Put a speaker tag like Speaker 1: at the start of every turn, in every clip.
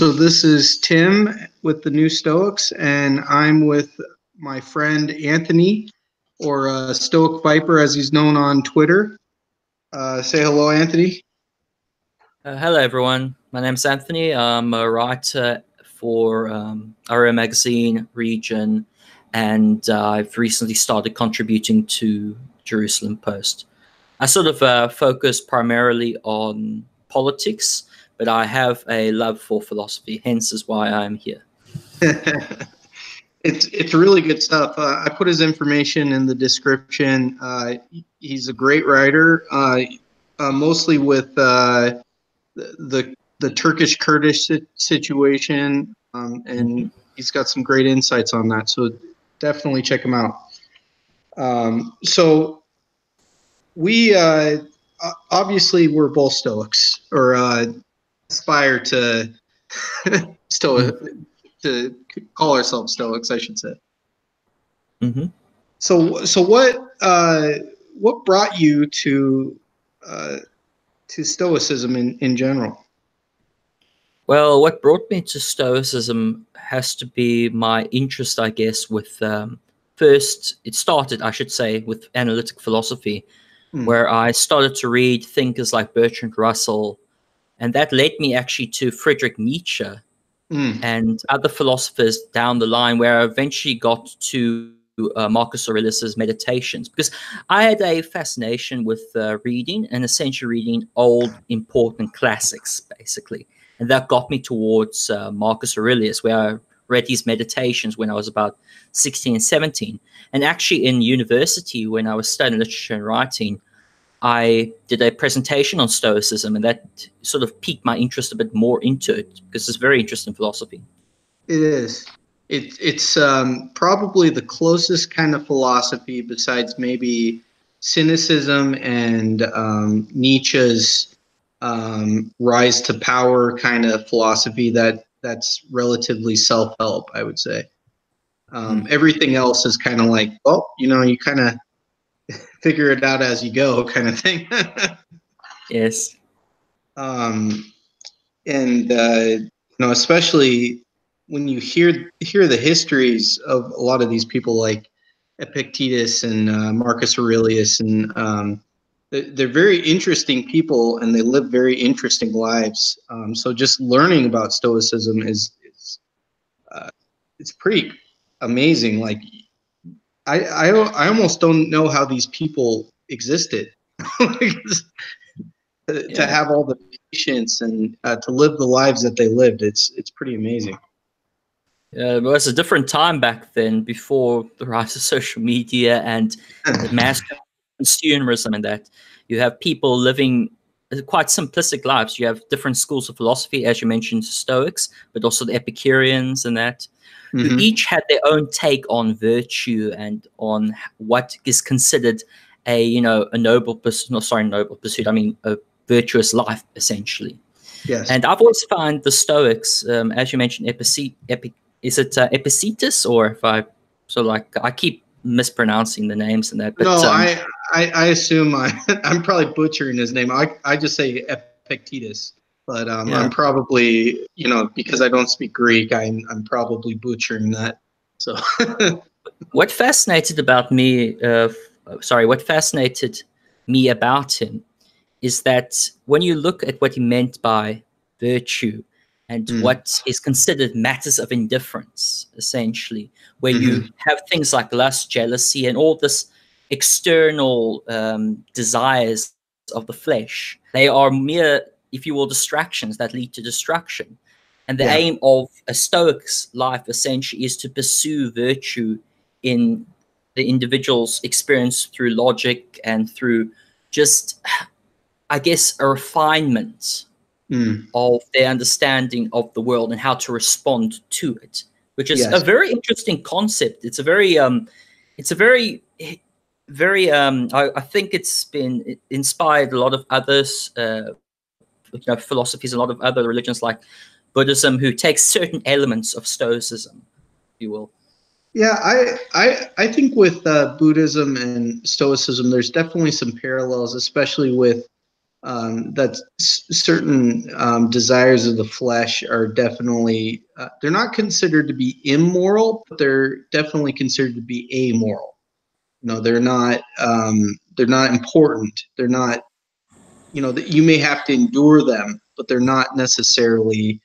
Speaker 1: So this is Tim with the New Stoics, and I'm with my friend Anthony, or StoicViper as he's known on Twitter. Say hello, Anthony.
Speaker 2: Hello, everyone. My name's Anthony. I'm a writer for our magazine region, and I've recently started contributing to Jerusalem Post. I sort of focus primarily on politics, but I have a love for philosophy, hence is why I'm here.
Speaker 1: It's really good stuff. I put his information in the description. He's a great writer, mostly with the Turkish Kurdish situation, and he's got some great insights on that. So definitely check him out. So we obviously we're both Stoics, or aspire to to call ourselves Stoics, I should say.
Speaker 2: Mm-hmm.
Speaker 1: So what brought you to Stoicism in general?
Speaker 2: Well, what brought me to Stoicism has to be my interest, I guess, with first, it started, I should say, with analytic philosophy, where I started to read thinkers like Bertrand Russell, and that led me actually to Friedrich Nietzsche and other philosophers down the line, where I eventually got to Marcus Aurelius's Meditations, because I had a fascination with reading, and essentially reading old, important classics, basically. And that got me towards Marcus Aurelius, where I read his Meditations when I was about 16 and 17. And actually in university, when I was studying literature and writing, I did a presentation on Stoicism, and that sort of piqued my interest a bit more into it, because it's very interesting philosophy.
Speaker 1: It is. It's probably the closest kind of philosophy, besides maybe cynicism and Nietzsche's rise to power kind of philosophy that's relatively self-help, I would say. Everything else is kind of like, well, you kind of figure it out as you go kind of thing.
Speaker 2: Yes.
Speaker 1: And especially when you hear the histories of a lot of these people like Epictetus and Marcus Aurelius, and they're very interesting people, and they live very interesting lives. So just learning about Stoicism is it's pretty amazing. Like I almost don't know how these people existed. To have all the patience and to live the lives that they lived, it's pretty amazing.
Speaker 2: It was a different time back then, before the rise of social media and the mass consumerism, and that you have people living quite simplistic lives. You have different schools of philosophy, as you mentioned, Stoics, but also the Epicureans and that, who each had their own take on virtue and on what is considered a noble pursuit. I mean, a virtuous life, essentially.
Speaker 1: Yes.
Speaker 2: And I've always found the Stoics, as you mentioned, is it Epictetus, or if I keep mispronouncing the names and that. But,
Speaker 1: no, I assume I'm probably butchering his name. I just say Epictetus, but I'm probably, because I don't speak Greek, I'm probably butchering that. So
Speaker 2: what fascinated me about him is that when you look at what he meant by virtue and what is considered matters of indifference, essentially, where you have things like lust, jealousy, and all this external desires of the flesh, they are mere, if you will, distractions that lead to destruction. And the aim of a Stoic's life, essentially, is to pursue virtue in the individual's experience through logic and through just, I guess, a refinement of their understanding of the world and how to respond to it, which is a very interesting concept. It's a very, I think it's been inspired a lot of others, philosophies, a lot of other religions like Buddhism, who takes certain elements of Stoicism, if you will.
Speaker 1: Yeah, I think with Buddhism and Stoicism, there's definitely some parallels, especially with that certain desires of the flesh are definitely they're not considered to be immoral, but they're definitely considered to be amoral. They're not important. They're not, that you may have to endure them, but they're not necessarily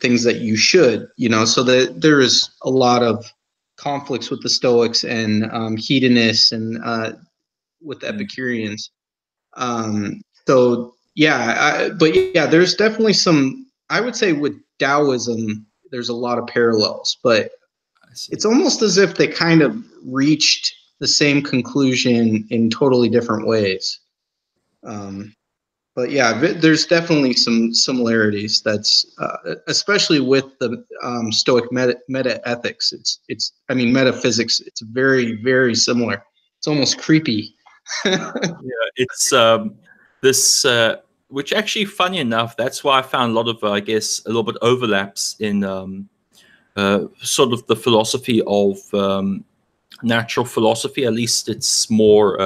Speaker 1: things that you should. So that there is a lot of conflicts with the Stoics and hedonists and with the Epicureans. So yeah, but yeah, there's definitely some. I would say with Taoism, there's a lot of parallels, but it's almost as if they kind of reached the same conclusion in totally different ways. But yeah, there's definitely some similarities. That's especially with the Stoic meta ethics. I mean, metaphysics. It's very, very similar. It's almost creepy.
Speaker 2: Yeah, it's this, which actually, funny enough, that's why I found a lot of, I guess, a little bit overlaps in sort of the philosophy of natural philosophy. At least it's more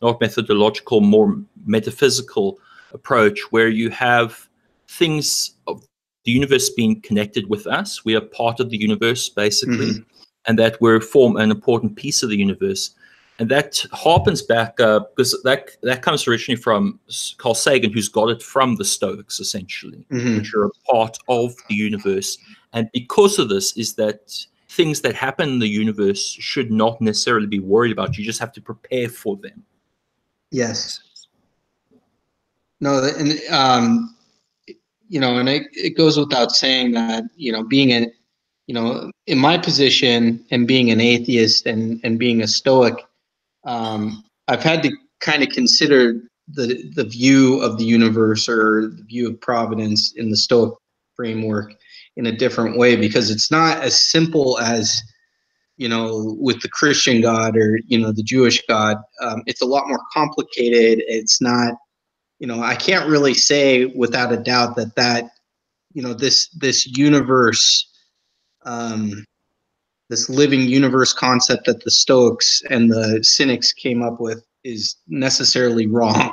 Speaker 2: not methodological, more metaphysical approach, where you have things of the universe being connected with us. We are part of the universe, basically, and that we form an important piece of the universe. And that harpens back, because that comes originally from Carl Sagan, who's got it from the Stoics, essentially, which are a part of the universe. And because of this is that things that happen in the universe should not necessarily be worried about. You just have to prepare for them.
Speaker 1: Yes. No, and and it goes without saying that, being in my position and being an atheist and being a Stoic, I've had to kind of consider the view of the universe or the view of providence in the Stoic framework in a different way, because it's not as simple as, with the Christian God or, the Jewish God. It's a lot more complicated. It's not, I can't really say without a doubt that this universe, this living universe concept that the Stoics and the Cynics came up with is necessarily wrong,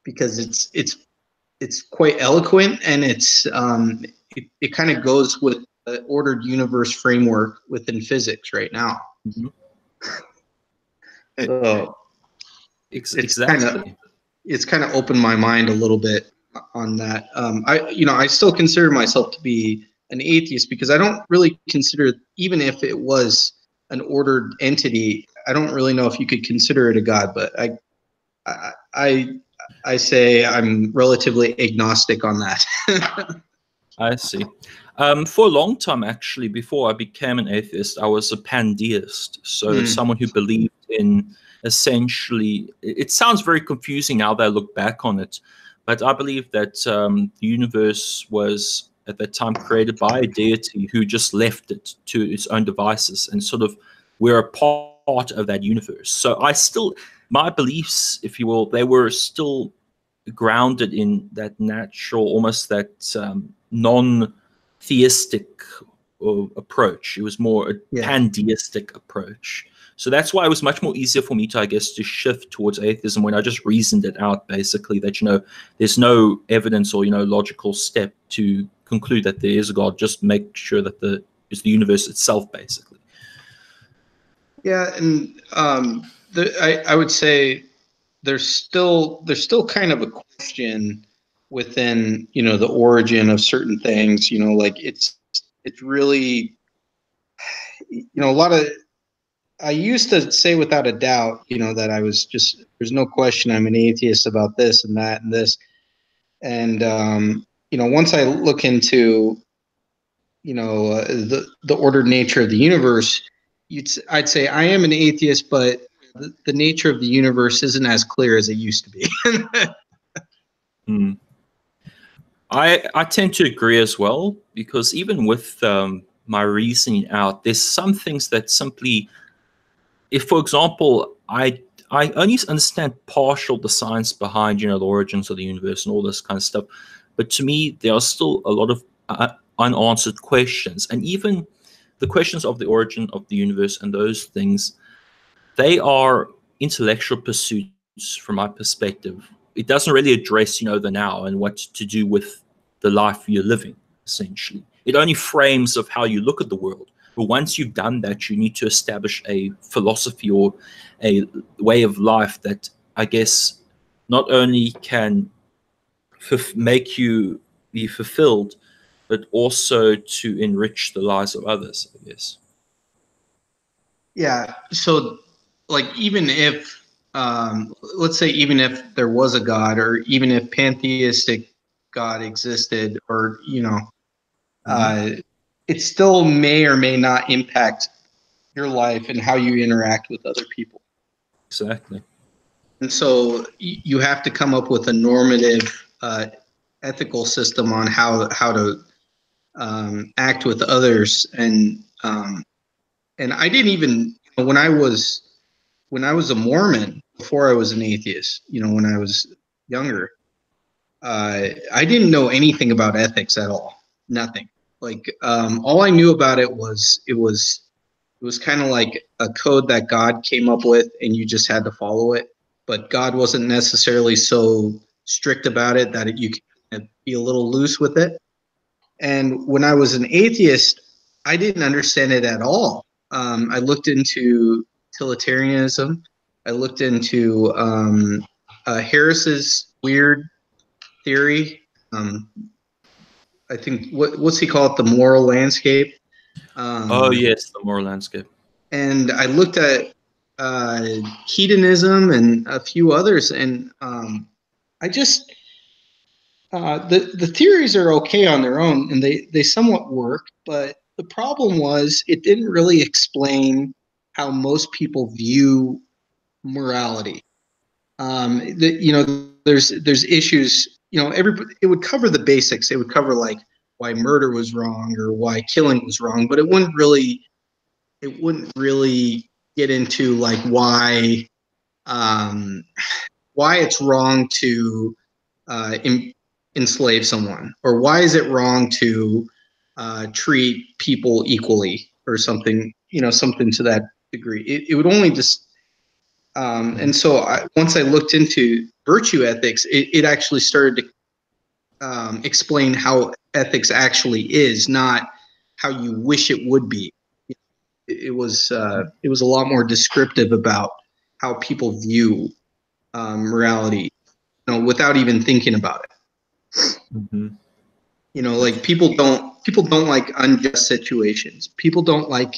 Speaker 1: because it's quite eloquent, and it kind of goes with the ordered universe framework within physics right now. So
Speaker 2: exactly.
Speaker 1: It's kind of opened my mind a little bit on that. I still consider myself to be an atheist, because I don't really consider, even if it was an ordered entity, I don't really know if you could consider it a god. But I say I'm relatively agnostic on that.
Speaker 2: I see. For a long time, actually, before I became an atheist, I was a pandeist. So someone who believed in, essentially, it sounds very confusing now that I look back on it, but I believe that the universe was at that time created by a deity who just left it to its own devices, and sort of we're a part of that universe. So my beliefs, if you will, they were still grounded in that natural, almost that non-theistic approach. It was more a pandeistic approach. So that's why it was much more easier for me to, I guess, to shift towards atheism when I just reasoned it out, basically, that, there's no evidence or, logical step to conclude that there is a God. Just make sure that it's the universe itself, basically.
Speaker 1: Yeah, and I would say there's still kind of a question within, the origin of certain things. Like it's really, a lot of, I used to say without a doubt, that I was just, there's no question I'm an atheist about this and that and this. And, once I look into, the ordered nature of the universe, I'd say I am an atheist, but the nature of the universe isn't as clear as it used to be.
Speaker 2: I tend to agree as well, because even with my reasoning out, there's some things that simply, if, for example, I only understand partial the science behind, the origins of the universe and all this kind of stuff, but to me, there are still a lot of unanswered questions. And even the questions of the origin of the universe and those things, they are intellectual pursuits from my perspective. it doesn't really address, the now and what to do with the life you're living, essentially. It only frames of how you look at the world. But once you've done that, you need to establish a philosophy or a way of life that, I guess, not only can make you be fulfilled, but also to enrich the lives of others, I guess.
Speaker 1: Yeah. So, like, even if, let's say, even if there was a God, or even if pantheistic God existed, or, it still may or may not impact your life and how you interact with other people.
Speaker 2: Exactly.
Speaker 1: And so you have to come up with a normative, ethical system on how to act with others. And I didn't even, when I was a Mormon, before I was an atheist, when I was younger, I didn't know anything about ethics at all. Nothing. Like, all I knew about it was kind of like a code that God came up with, and you just had to follow it. But God wasn't necessarily so strict about it that you could be a little loose with it. And when I was an atheist, I didn't understand it at all. I looked into utilitarianism. I looked into Harris's weird theory. I think what's he call it? The moral landscape.
Speaker 2: Oh yes, the moral landscape.
Speaker 1: And I looked at hedonism and a few others, and I just the theories are okay on their own, and they somewhat work, but the problem was it didn't really explain how most people view morality. There's issues. It would cover the basics. It would cover, like, why murder was wrong or why killing was wrong, but it wouldn't really get into, like, why it's wrong to enslave someone, or why is it wrong to treat people equally, or something, something to that degree. It would only just and so once I looked into virtue ethics, it actually started to explain how ethics actually is, not how you wish it would be. It was a lot more descriptive about how people view morality, without even thinking about it.
Speaker 2: Mm-hmm.
Speaker 1: Like, people don't like unjust situations. People don't like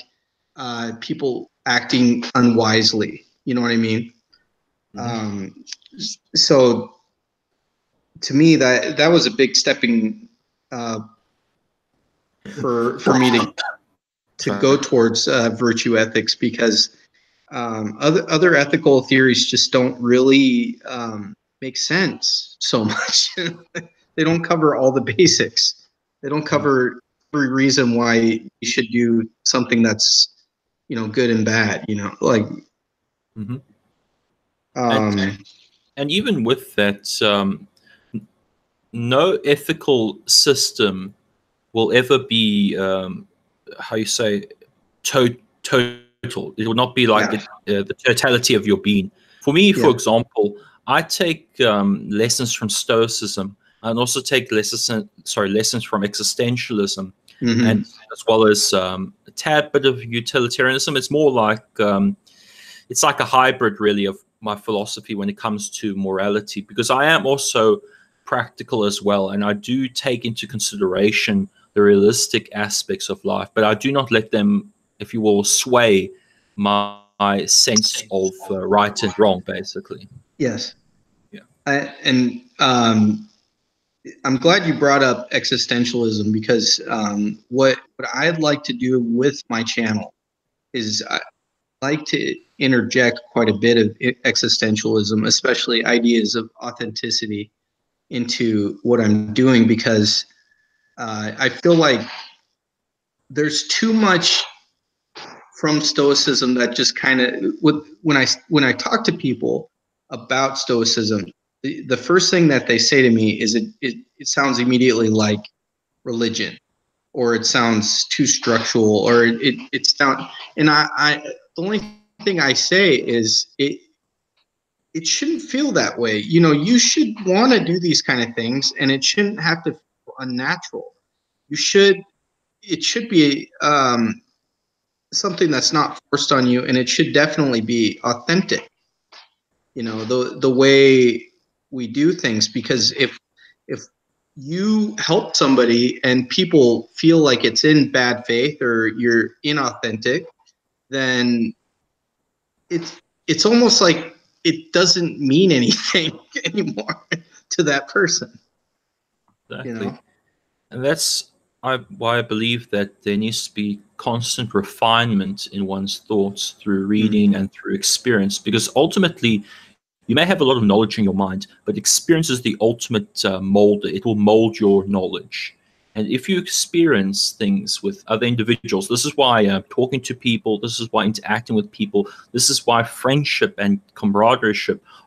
Speaker 1: people acting unwisely. You know what I mean? Mm-hmm. So to me, that was a big stepping for me to go towards virtue ethics, because other ethical theories just don't really make sense so much. They don't cover all the basics. They don't cover every reason why you should do something that's good and bad. Like.
Speaker 2: Mm-hmm. And even with that, no ethical system will ever be how you say total. It will not be like the totality of your being. For me, for example, I take lessons from Stoicism, and also take lessons from Existentialism,
Speaker 1: Mm-hmm.
Speaker 2: and as well as a tad bit of utilitarianism. It's more like it's like a hybrid, really, of my philosophy when it comes to morality, because I am also practical as well, and I do take into consideration the realistic aspects of life, but I do not let them, if you will, sway my sense of right and wrong, basically.
Speaker 1: Yes.
Speaker 2: Yeah.
Speaker 1: I'm glad you brought up existentialism, because what I'd like to do with my channel is I like to interject quite a bit of existentialism, especially ideas of authenticity, into what I'm doing, because I feel like there's too much from Stoicism that just kind of, when I talk to people about Stoicism, the first thing that they say to me is it sounds immediately like religion, or it sounds too structural, or it's down. And I the only thing I say is it shouldn't feel that way. You know, you should want to do these kind of things, and it shouldn't have to feel unnatural. You should, it should be something that's not forced on you, and it should definitely be authentic. You know, the way we do things, because if you help somebody and people feel like it's in bad faith or you're inauthentic, then it's almost like it doesn't mean anything anymore to that person, you
Speaker 2: Exactly.
Speaker 1: know.
Speaker 2: And that's why I believe that there needs to be constant refinement in one's thoughts through
Speaker 1: Mm.
Speaker 2: reading and through experience, because ultimately you may have a lot of knowledge in your mind, but experience is the ultimate molder. It will mold your knowledge. And if you experience things with other individuals, this is why talking to people, this is why interacting with people, this is why friendship and camaraderie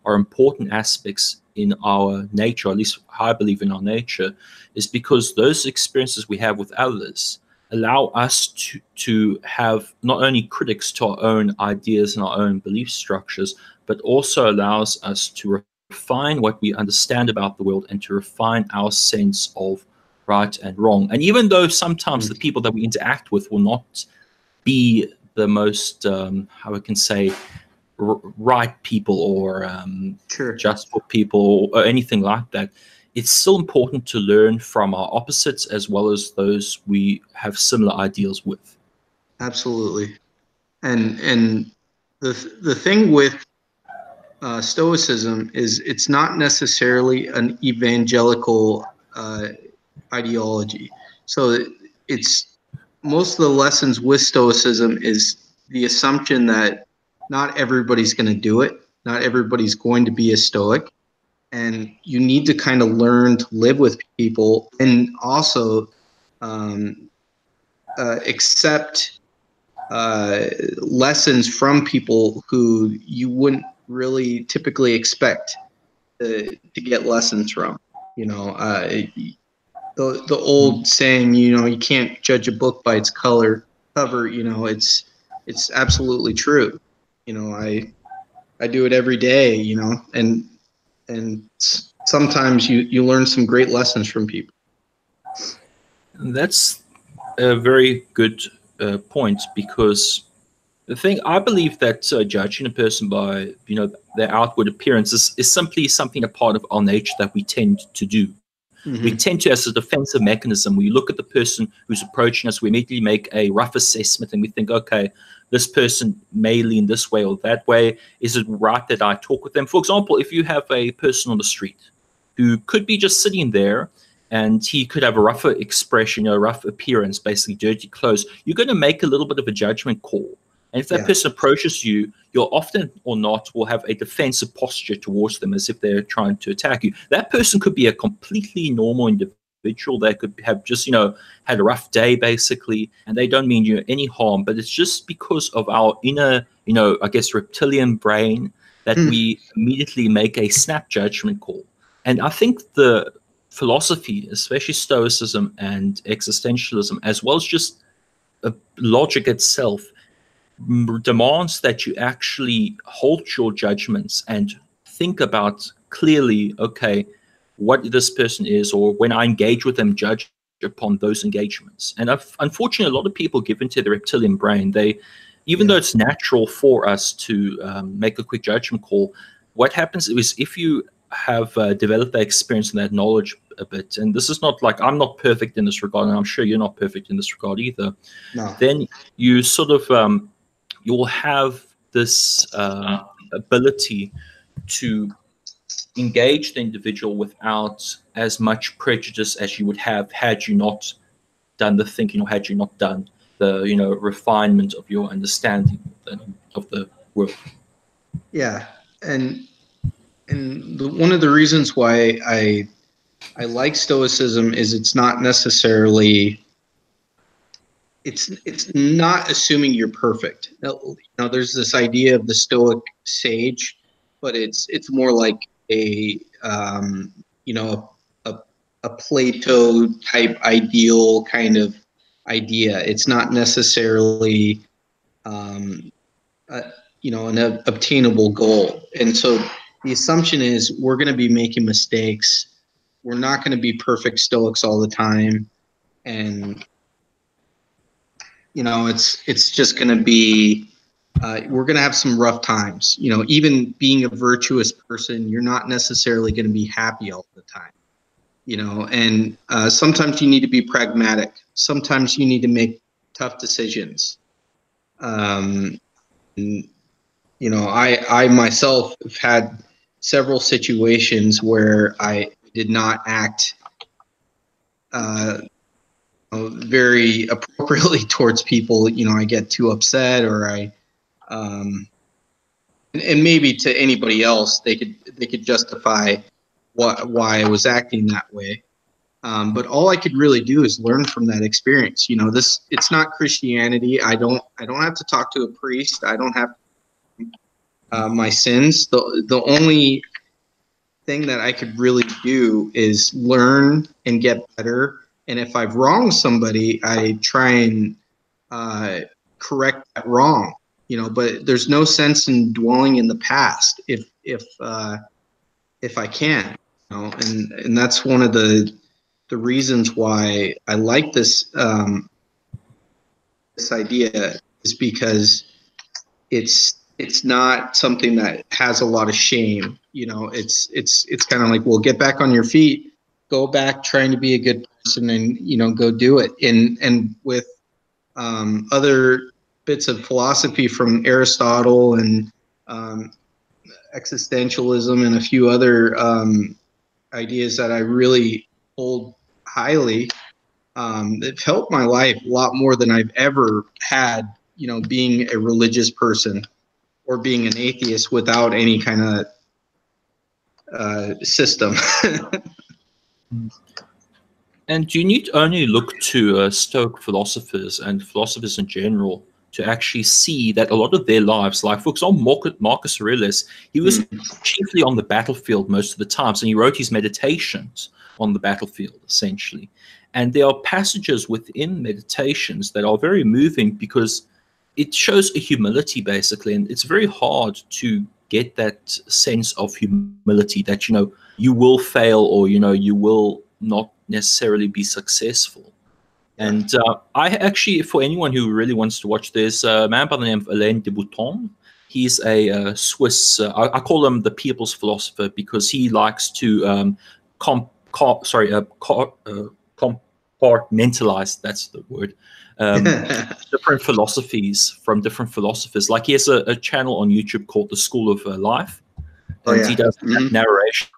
Speaker 2: are important aspects in our nature, at least I believe in our nature, is because those experiences we have with others allow us to have not only critics to our own ideas and our own belief structures, but also allows us to refine what we understand about the world and to refine our sense of right and wrong. And even though sometimes the
Speaker 1: Mm.
Speaker 2: people that we interact with will not be the most, how I can say, right people or
Speaker 1: Sure.
Speaker 2: just for people or anything like that, it's still important to learn from our opposites as well as those we have similar ideals with.
Speaker 1: Absolutely. And the thing with Stoicism is it's not necessarily an evangelical ideology. So it's most of the lessons with Stoicism is the assumption that not everybody's going to do it. Not everybody's going to be a Stoic. And you need to kind of learn to live with people and also um, accept lessons from people who you wouldn't really typically expect to get lessons from. You know, the
Speaker 2: Mm.
Speaker 1: old saying, you know, you can't judge a book by its cover. You know, it's absolutely true. You know, I do it every day. You know, and sometimes you learn some great lessons from people.
Speaker 2: That's a very good point, because the thing I believe that judging a person by their outward appearance is simply something a part of our nature that we tend to do. We
Speaker 1: Mm-hmm.
Speaker 2: tend to, as a defensive mechanism, we look at the person who's approaching us, we immediately make a rough assessment and we think, okay, this person may lean this way or that way. Is it right that I talk with them? For example, if you have a person on the street who could be just sitting there and he could have a rougher expression, a rough appearance, basically dirty clothes, you're going to make a little bit of a judgment call. And if that
Speaker 1: Yeah.
Speaker 2: person approaches you, you'll often or not will have a defensive posture towards them as if they're trying to attack you. That person could be a completely normal individual. They could have just, had a rough day basically, and they don't mean you any harm, but it's just because of our inner, I guess, reptilian brain that
Speaker 1: Mm.
Speaker 2: we immediately make a snap judgment call. And I think the philosophy, especially Stoicism and Existentialism, as well as just logic itself, demands that you actually hold your judgments and think about clearly, okay, what this person is, or when I engage with them, judge upon those engagements. And unfortunately, a lot of people give into the reptilian brain. Even though
Speaker 1: Yeah.
Speaker 2: it's natural for us to make a quick judgment call, what happens is if you have developed that experience and that knowledge a bit, and this is not like I'm not perfect in this regard, and I'm sure you're not perfect in this regard either,
Speaker 1: No.
Speaker 2: then you sort of you'll have this ability to engage the individual without as much prejudice as you would have had you not done the thinking or had you not done the refinement of your understanding of the world.
Speaker 1: Yeah. And one of the reasons why I like Stoicism is it's not necessarily it's not assuming you're perfect. There's this idea of the Stoic sage, but it's more like a you know a a Plato type ideal kind of idea. It's not necessarily um, an obtainable goal, and so the assumption is we're going to be making mistakes. We're not going to be perfect Stoics all the time, and it's just going to be we're going to have some rough times. Even being a virtuous person, you're not necessarily going to be happy all the time. And sometimes you need to be pragmatic. Sometimes you need to make tough decisions. And, I myself have had several situations where I did not act very appropriately towards people. I get too upset, or and maybe to anybody else, they could justify why I was acting that way. But all I could really do is learn from that experience. It's not Christianity. I don't have to talk to a priest. I don't have my sins. The only thing that I could really do is learn and get better. And if I've wronged somebody, I try and correct that wrong. But there's no sense in dwelling in the past if I can. And that's one of the reasons why I like this this idea, is because it's not something that has a lot of shame. It's kind of like, well, get back on your feet, go back trying to be a good person, and go do it. And with other bits of philosophy from Aristotle and existentialism and a few other ideas that I really hold highly, it's helped my life a lot more than I've ever had, being a religious person or being an atheist without any kind of system.
Speaker 2: And you need only look to Stoic philosophers and philosophers in general to actually see that a lot of their lives, like, for example, Marcus Aurelius, he was chiefly on the battlefield most of the times, and he wrote his meditations on the battlefield, essentially. And there are passages within meditations that are very moving because it shows a humility, basically, and it's very hard to get that sense of humility that, you will fail, or, you will not necessarily be successful. And I actually, for anyone who really wants to watch, there's a man by the name of Alain de Botton. He's a Swiss, I call him the people's philosopher, because he likes to compartmentalize, that's the word, different philosophies from different philosophers. Like, he has a channel on YouTube called The School of Life, and he does narrations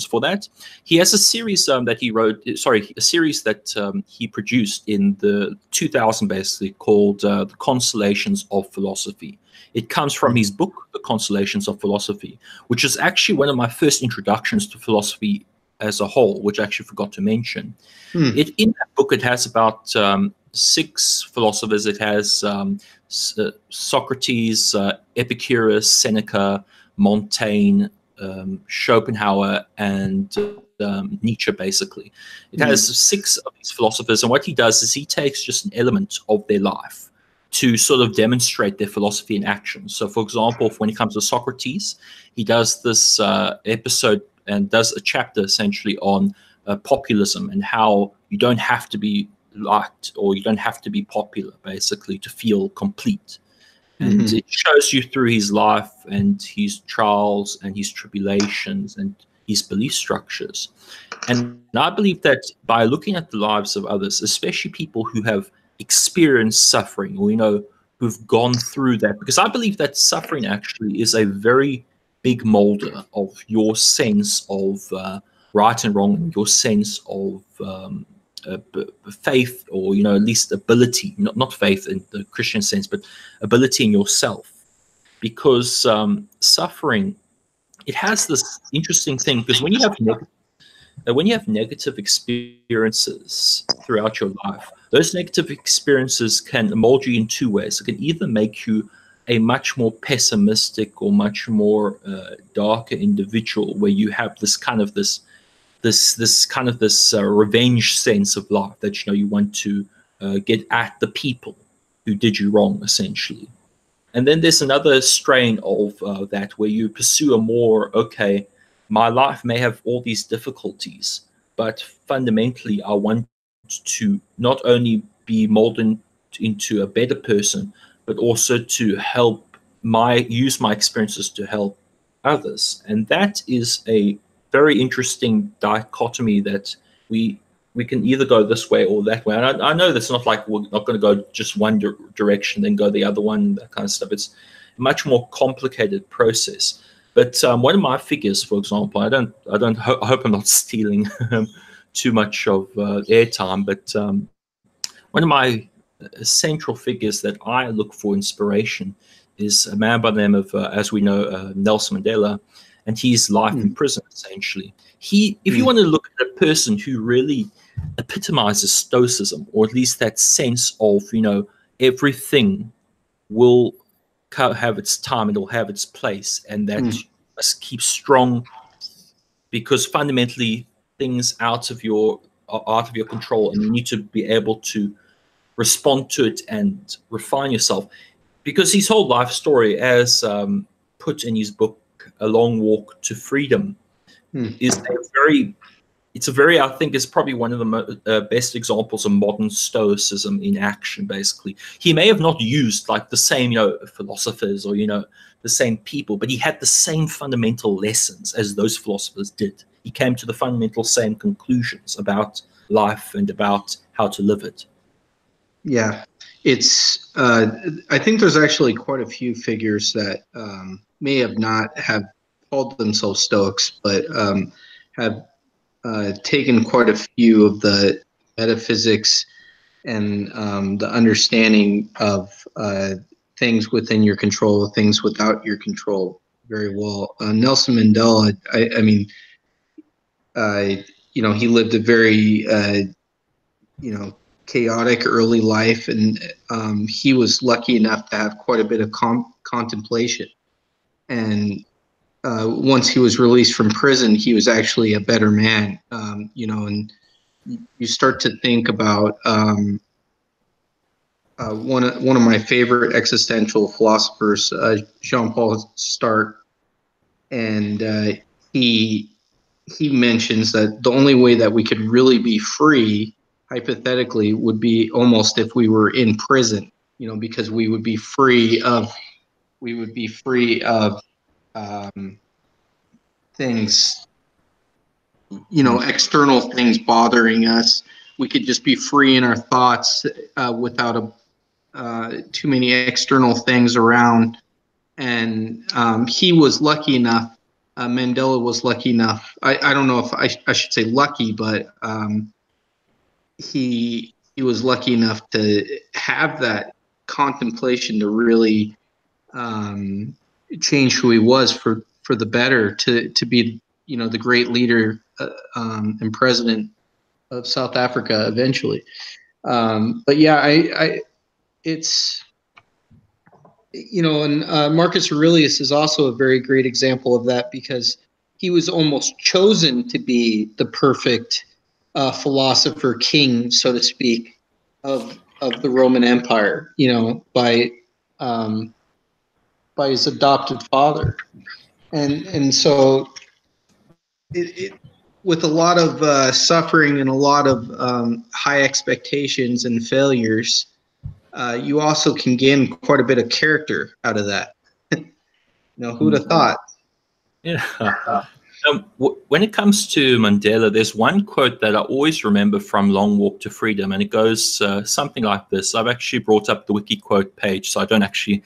Speaker 2: for that. He has a series that he wrote, a series that he produced in the 2000, basically, called The Consolations of Philosophy. It comes from his book, The Consolations of Philosophy, which is actually one of my first introductions to philosophy as a whole, which I actually forgot to mention. In that book, it has about 6 philosophers. It has Socrates, Epicurus, Seneca, Montaigne, Schopenhauer, and Nietzsche, basically. It has 6 of these philosophers, and what he does is he takes just an element of their life to sort of demonstrate their philosophy in action. So, for example, when it comes to Socrates, he does this episode and does a chapter essentially on populism, and how you don't have to be liked, or you don't have to be popular, basically, to feel complete. And it shows you through his life and his trials and his tribulations and his belief structures. And I believe that by looking at the lives of others, especially people who have experienced suffering, or, who've gone through that, because I believe that suffering actually is a very big molder of your sense of right and wrong, and your sense of faith, or at least ability, not faith in the Christian sense, but ability in yourself. Because suffering, it has this interesting thing, because when you have negative experiences throughout your life, those negative experiences can mold you in 2 ways. It can either make you a much more pessimistic or much more darker individual, where you have this revenge sense of life, that you want to get at the people who did you wrong, essentially. And then there's another strain of that where you pursue a more, okay, my life may have all these difficulties, but fundamentally I want to not only be molded into a better person, but also to use my experiences to help others. And that is a very interesting dichotomy that we can either go this way or that way. And I know that's not like we're not going to go just one direction, then go the other one, that kind of stuff. It's a much more complicated process. But one of my figures, for example, I hope I'm not stealing too much of airtime, but one of my central figures that I look for inspiration is a man by the name of, as we know, Nelson Mandela, and his life in prison, essentially. If you want to look at a person who really epitomizes Stoicism, or at least that sense of, everything will have its time, it'll have its place, and that you must keep strong, because fundamentally things are out of your control, and you need to be able to respond to it and refine yourself. Because his whole life story, as put in his book A Long Walk to Freedom, is I think it's probably one of the best examples of modern Stoicism in action. Basically, he may have not used like the same philosophers or the same people, but he had the same fundamental lessons as those philosophers did. He came to the fundamental same conclusions about life and about how to live it.
Speaker 1: Yeah, it's. I think there's actually quite a few figures that may have not have called themselves Stoics, but have taken quite a few of the metaphysics and the understanding of things within your control, things without your control, very well. Nelson Mandela. I mean, he lived a very chaotic early life, and he was lucky enough to have quite a bit of contemplation. And once he was released from prison, he was actually a better man. And you start to think about one of my favorite existential philosophers, Jean-Paul Sartre, and he mentions that the only way that we could really be free, hypothetically, would be almost if we were in prison, because we would be free of things, external things bothering us. We could just be free in our thoughts without too many external things around. And he was lucky enough. Mandela was lucky enough. I don't know if I should say lucky, but he was lucky enough to have that contemplation to really change who he was for the better, to be the great leader and president of South Africa eventually. But yeah, it's and Marcus Aurelius is also a very great example of that, because he was almost chosen to be the perfect philosopher king, so to speak, of the Roman Empire, by his adopted father. And so it with a lot of suffering and a lot of high expectations and failures, you also can gain quite a bit of character out of that. Who'd have thought?
Speaker 2: Yeah. When it comes to Mandela, there's one quote that I always remember from Long Walk to Freedom, and it goes something like this. I've actually brought up the wiki quote page, so I don't actually,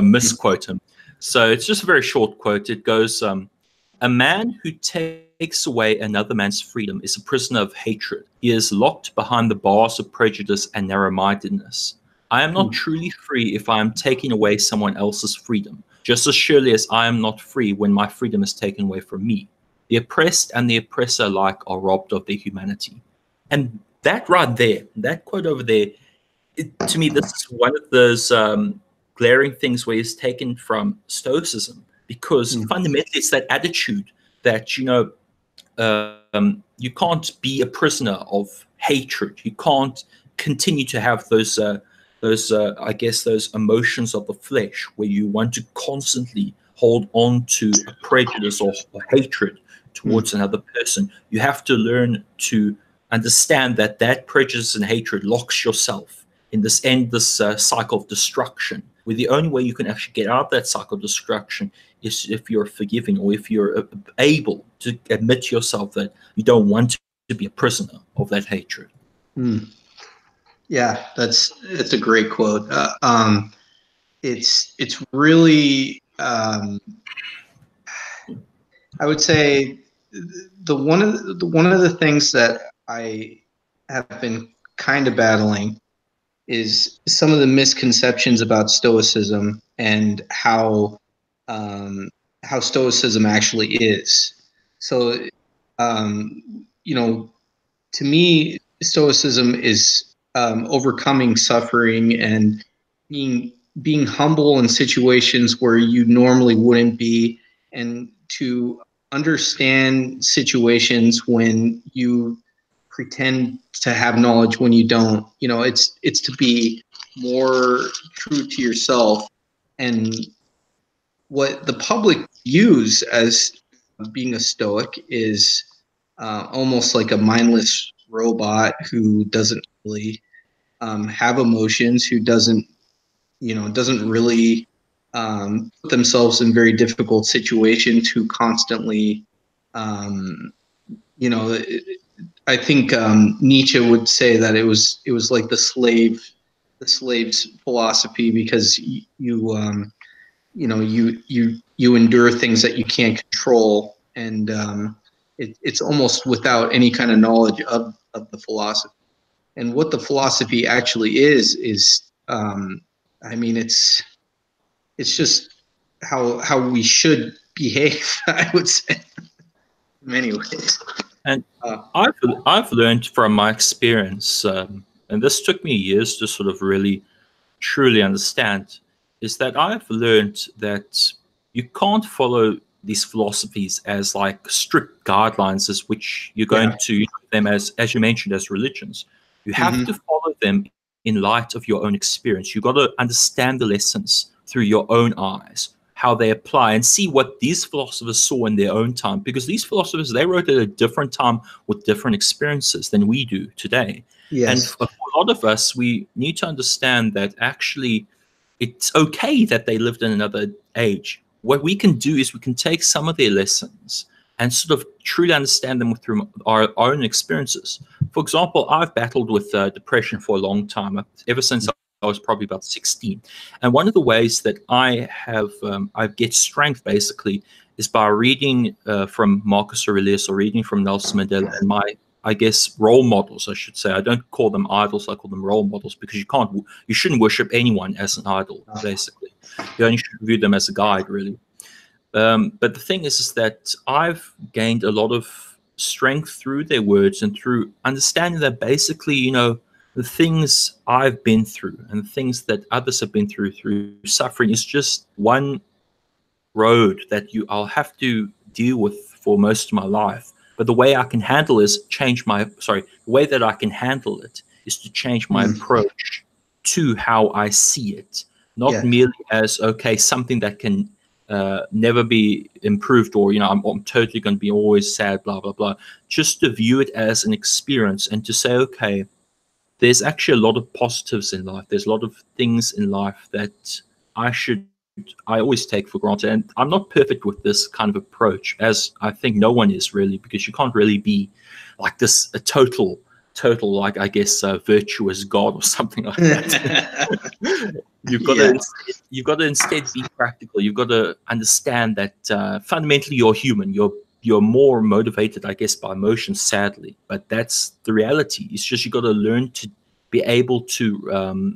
Speaker 2: misquote him. So it's just a very short quote. It goes, "A man who takes away another man's freedom is a prisoner of hatred. He is locked behind the bars of prejudice and narrow-mindedness. I am not truly free if I am taking away someone else's freedom, just as surely as I am not free when my freedom is taken away from me. The oppressed and the oppressor alike are robbed of their humanity." And that right there, that quote over there, to me, this is one of those glaring things where he's taken from Stoicism, because fundamentally it's that attitude that, you can't be a prisoner of hatred. You can't continue to have those those I guess those emotions of the flesh, where you want to constantly hold on to a prejudice or hatred towards another person. You have to learn to understand that that prejudice and hatred locks yourself in this endless cycle of destruction, where the only way you can actually get out of that cycle of destruction is if you're forgiving, or if you're able to admit to yourself that you don't want to be a prisoner of that hatred.
Speaker 1: Yeah, it's a great quote. It's really I would say one of the things that I have been kind of battling is some of the misconceptions about Stoicism and how Stoicism actually is. So, you know, to me, Stoicism is overcoming suffering and being being humble in situations where you normally wouldn't be, and to understand situations when you pretend to have knowledge when you don't. You know, it's to be more true to yourself, and what the public views as being a Stoic is almost like a mindless robot who doesn't really have emotions, who doesn't really put themselves in very difficult situations, who constantly, um, you know, I think Nietzsche would say that it was like the slave's philosophy, because you endure things that you can't control, and it's almost without any kind of knowledge of the philosophy. And what the philosophy actually is I mean, it's just how we should behave. I would say, in many ways.
Speaker 2: And I've learned from my experience, and this took me years to sort of really truly understand, is that I've learned that you can't follow these philosophies as like strict guidelines as which you're going to use them as you mentioned, as religions. You have to follow them in light of your own experience. You've got to understand the lessons through your own eyes, how they apply, and see what these philosophers saw in their own time, because these philosophers, they wrote at a different time with different experiences than we do today. And
Speaker 1: Yes.
Speaker 2: for a lot of us, we need to understand that actually it's okay that they lived in another age. What we can do is we can take some of their lessons and sort of truly understand them through our own experiences. For example, I've battled with depression for a long time, ever since I was probably about 16. And one of the ways that I have, I get strength basically is by reading from Marcus Aurelius, or reading from Nelson Mandela, and I guess role models, I should say. I don't call them idols, I call them role models, because you shouldn't worship anyone as an idol, basically. You only should view them as a guide, really. But the thing is that I've gained a lot of strength through their words and through understanding that basically, the things I've been through and the things that others have been through suffering is just one road that I'll have to deal with for most of my life. But the way I can handle the way that I can handle it is to change my approach to how I see it, not merely as, okay, something that can never be improved, or, I'm totally going to be always sad, blah, blah, blah. Just to view it as an experience and to say, okay, there's actually a lot of positives in life. There's a lot of things in life that I always take for granted. And I'm not perfect with this kind of approach, as I think no one is really, because you can't really be like this, a total, like, I guess, virtuous God or something like that. You've got to instead be practical. You've got to understand that fundamentally you're human. You're more motivated, I guess, by emotions, sadly. But that's the reality. It's just you've got to learn to be able to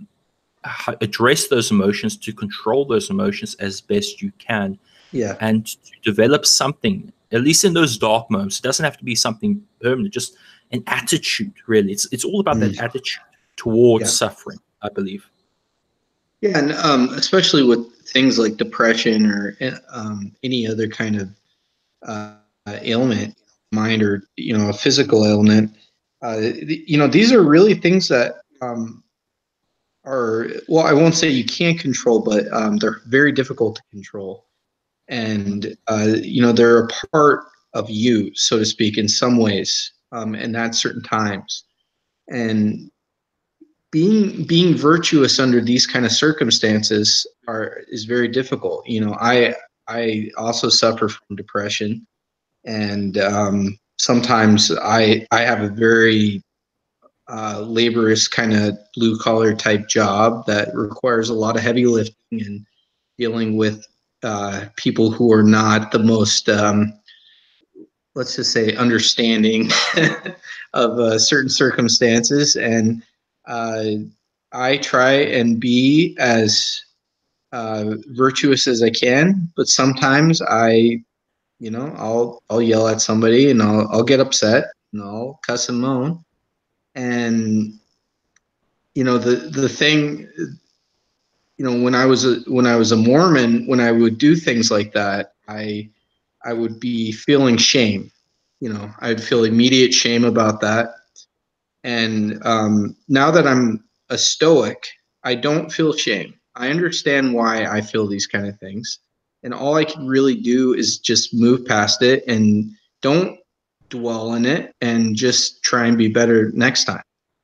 Speaker 2: address those emotions, to control those emotions as best you can, and to develop something, at least in those dark moments. It doesn't have to be something permanent, just an attitude, really. It's all about that attitude towards suffering, I believe.
Speaker 1: Yeah, and especially with things like depression or any other kind of ailment, mind, or a physical ailment. These are really things that well, I won't say you can't control, but they're very difficult to control. And, they're a part of you, so to speak, in some ways, and at certain times. And being virtuous under these kind of circumstances is very difficult. I also suffer from depression, and sometimes I have a very laborious kind of blue collar type job that requires a lot of heavy lifting and dealing with people who are not the most, let's just say, understanding of certain circumstances. And I try and be as virtuous as I can, but sometimes I'll yell at somebody, and I'll get upset, and I'll cuss and moan. And the thing, when I was a Mormon, when I would do things like that, I would be feeling shame. I'd feel immediate shame about that. And now that I'm a Stoic, I don't feel shame. I understand why I feel these kind of things. And all I can really do is just move past it and don't dwell in it, and just try and be better next time.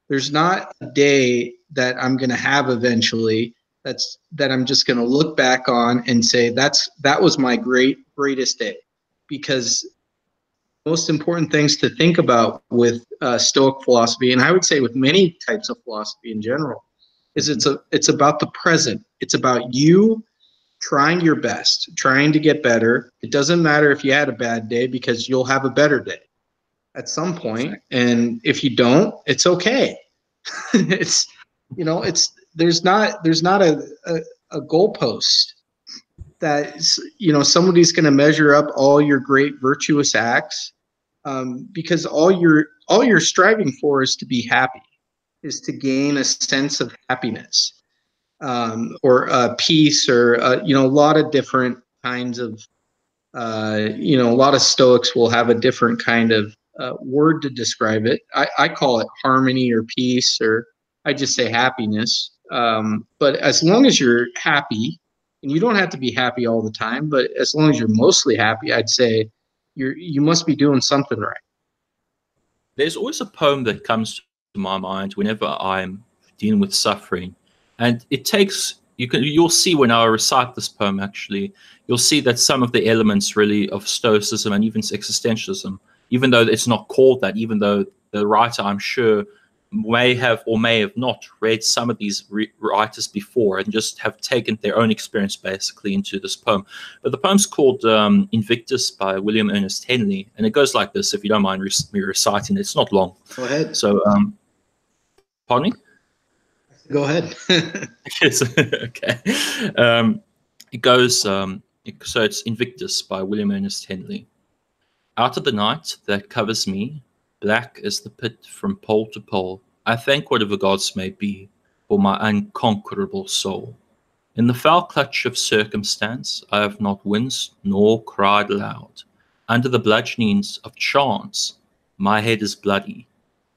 Speaker 1: There's not a day that I'm going to have eventually that I'm just going to look back on and say that was my greatest day. Because most important things to think about with Stoic philosophy, and I would say with many types of philosophy in general, is it's about the present. It's about you trying your best, trying to get better. It doesn't matter if you had a bad day, because you'll have a better day at some point. And if you don't, it's okay. it's there's not a goalpost that somebody's going to measure up all your great virtuous acts, because all you're striving for is to be happy, is to gain a sense of happiness, or peace, or a lot of different kinds of a lot of Stoics will have a different kind of word to describe it. I call it harmony or peace, or I just say happiness. But as long as you're happy, and you don't have to be happy all the time, but as long as you're mostly happy, I'd say you must be doing something right.
Speaker 2: There's always a poem that comes to my mind whenever I'm dealing with suffering, and it takes you'll see when I recite this poem, actually, you'll see that some of the elements really of Stoicism and even existentialism, even though it's not called that, even though the writer, I'm sure, may have or may have not read some of these writers before and just have taken their own experience basically into this poem. But the poem's called Invictus by William Ernest Henley, and it goes like this, if you don't mind me reciting it. It's not long.
Speaker 1: Go ahead.
Speaker 2: So, pardon me?
Speaker 1: Go ahead.
Speaker 2: Yes. Okay. It goes, so it's Invictus by William Ernest Henley. Out of the night that covers me, black as the pit from pole to pole, I thank whatever gods may be for my unconquerable soul. In the foul clutch of circumstance, I have not winced nor cried aloud. Under the bludgeonings of chance, my head is bloody,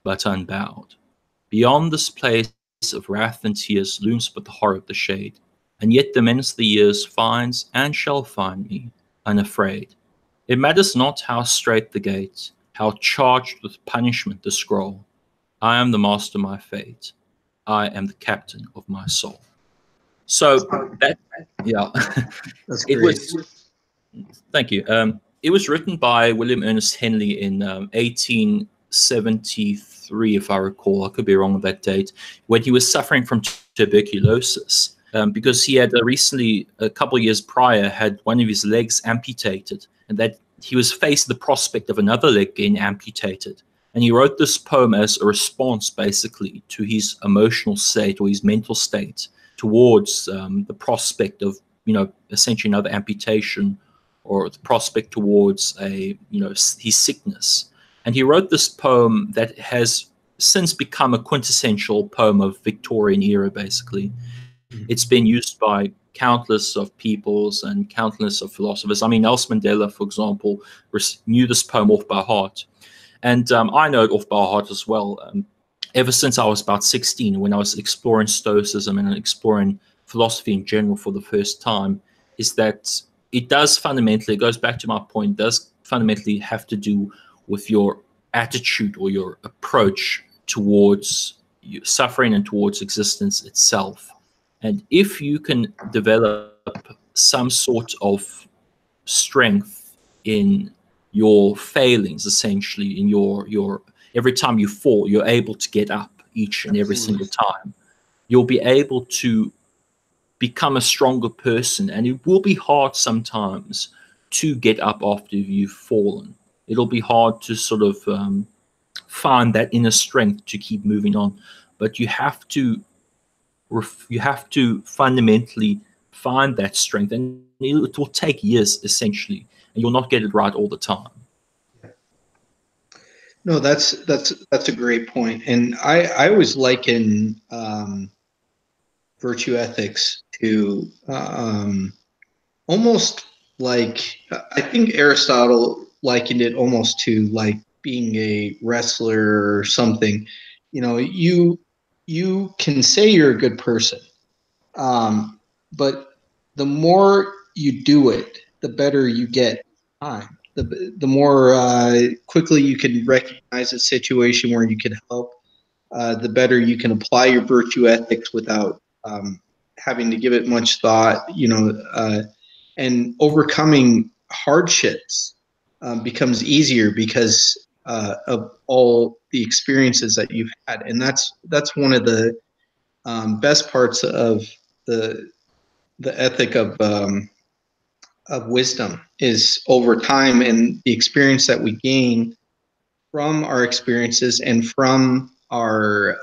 Speaker 2: but unbowed. Beyond this place of wrath and tears looms but the horror of the shade, and yet the menace of the years finds and shall find me, unafraid. It matters not how strait the gate, how charged with punishment the scroll. I am the master of my fate. I am the captain of my soul. So that, yeah,
Speaker 1: That's great.
Speaker 2: Thank you. It was written by William Ernest Henley in 1873, if I recall. I could be wrong with that date, when he was suffering from tuberculosis, because he had recently, a couple of years prior, had one of his legs amputated, and that he was faced the prospect of another leg getting amputated. And he wrote this poem as a response, basically, to his emotional state or his mental state towards the prospect of, essentially another amputation, or the prospect towards his sickness. And he wrote this poem that has since become a quintessential poem of Victorian era, basically. It's been used by countless of peoples and countless of philosophers. I mean, Nelson Mandela, for example, knew this poem off by heart. And I know it off by heart as well. ever since I was about 16, when I was exploring Stoicism and exploring philosophy in general for the first time, is that it does fundamentally, it goes back to my point, does fundamentally have to do with your attitude or your approach towards suffering and towards existence itself. And if you can develop some sort of strength in your failings, essentially, in your every time you fall, you're able to get up each and every single time. You'll be able to become a stronger person, and it will be hard sometimes to get up after you've fallen. It'll be hard to sort of find that inner strength to keep moving on, but you have to fundamentally find that strength, and it will take years essentially, and you'll not get it right all the time.
Speaker 1: No, that's a great point, and I always liken virtue ethics to almost like, I think Aristotle likened it almost to like being a wrestler or something. You know, you can say you're a good person, but the more you do it, the better you get time. The more quickly you can recognize a situation where you can help, the better you can apply your virtue ethics without having to give it much thought. And overcoming hardships becomes easier because of all the experiences that you've had, and that's one of the best parts of the ethic of wisdom, is over time and the experience that we gain from our experiences and from our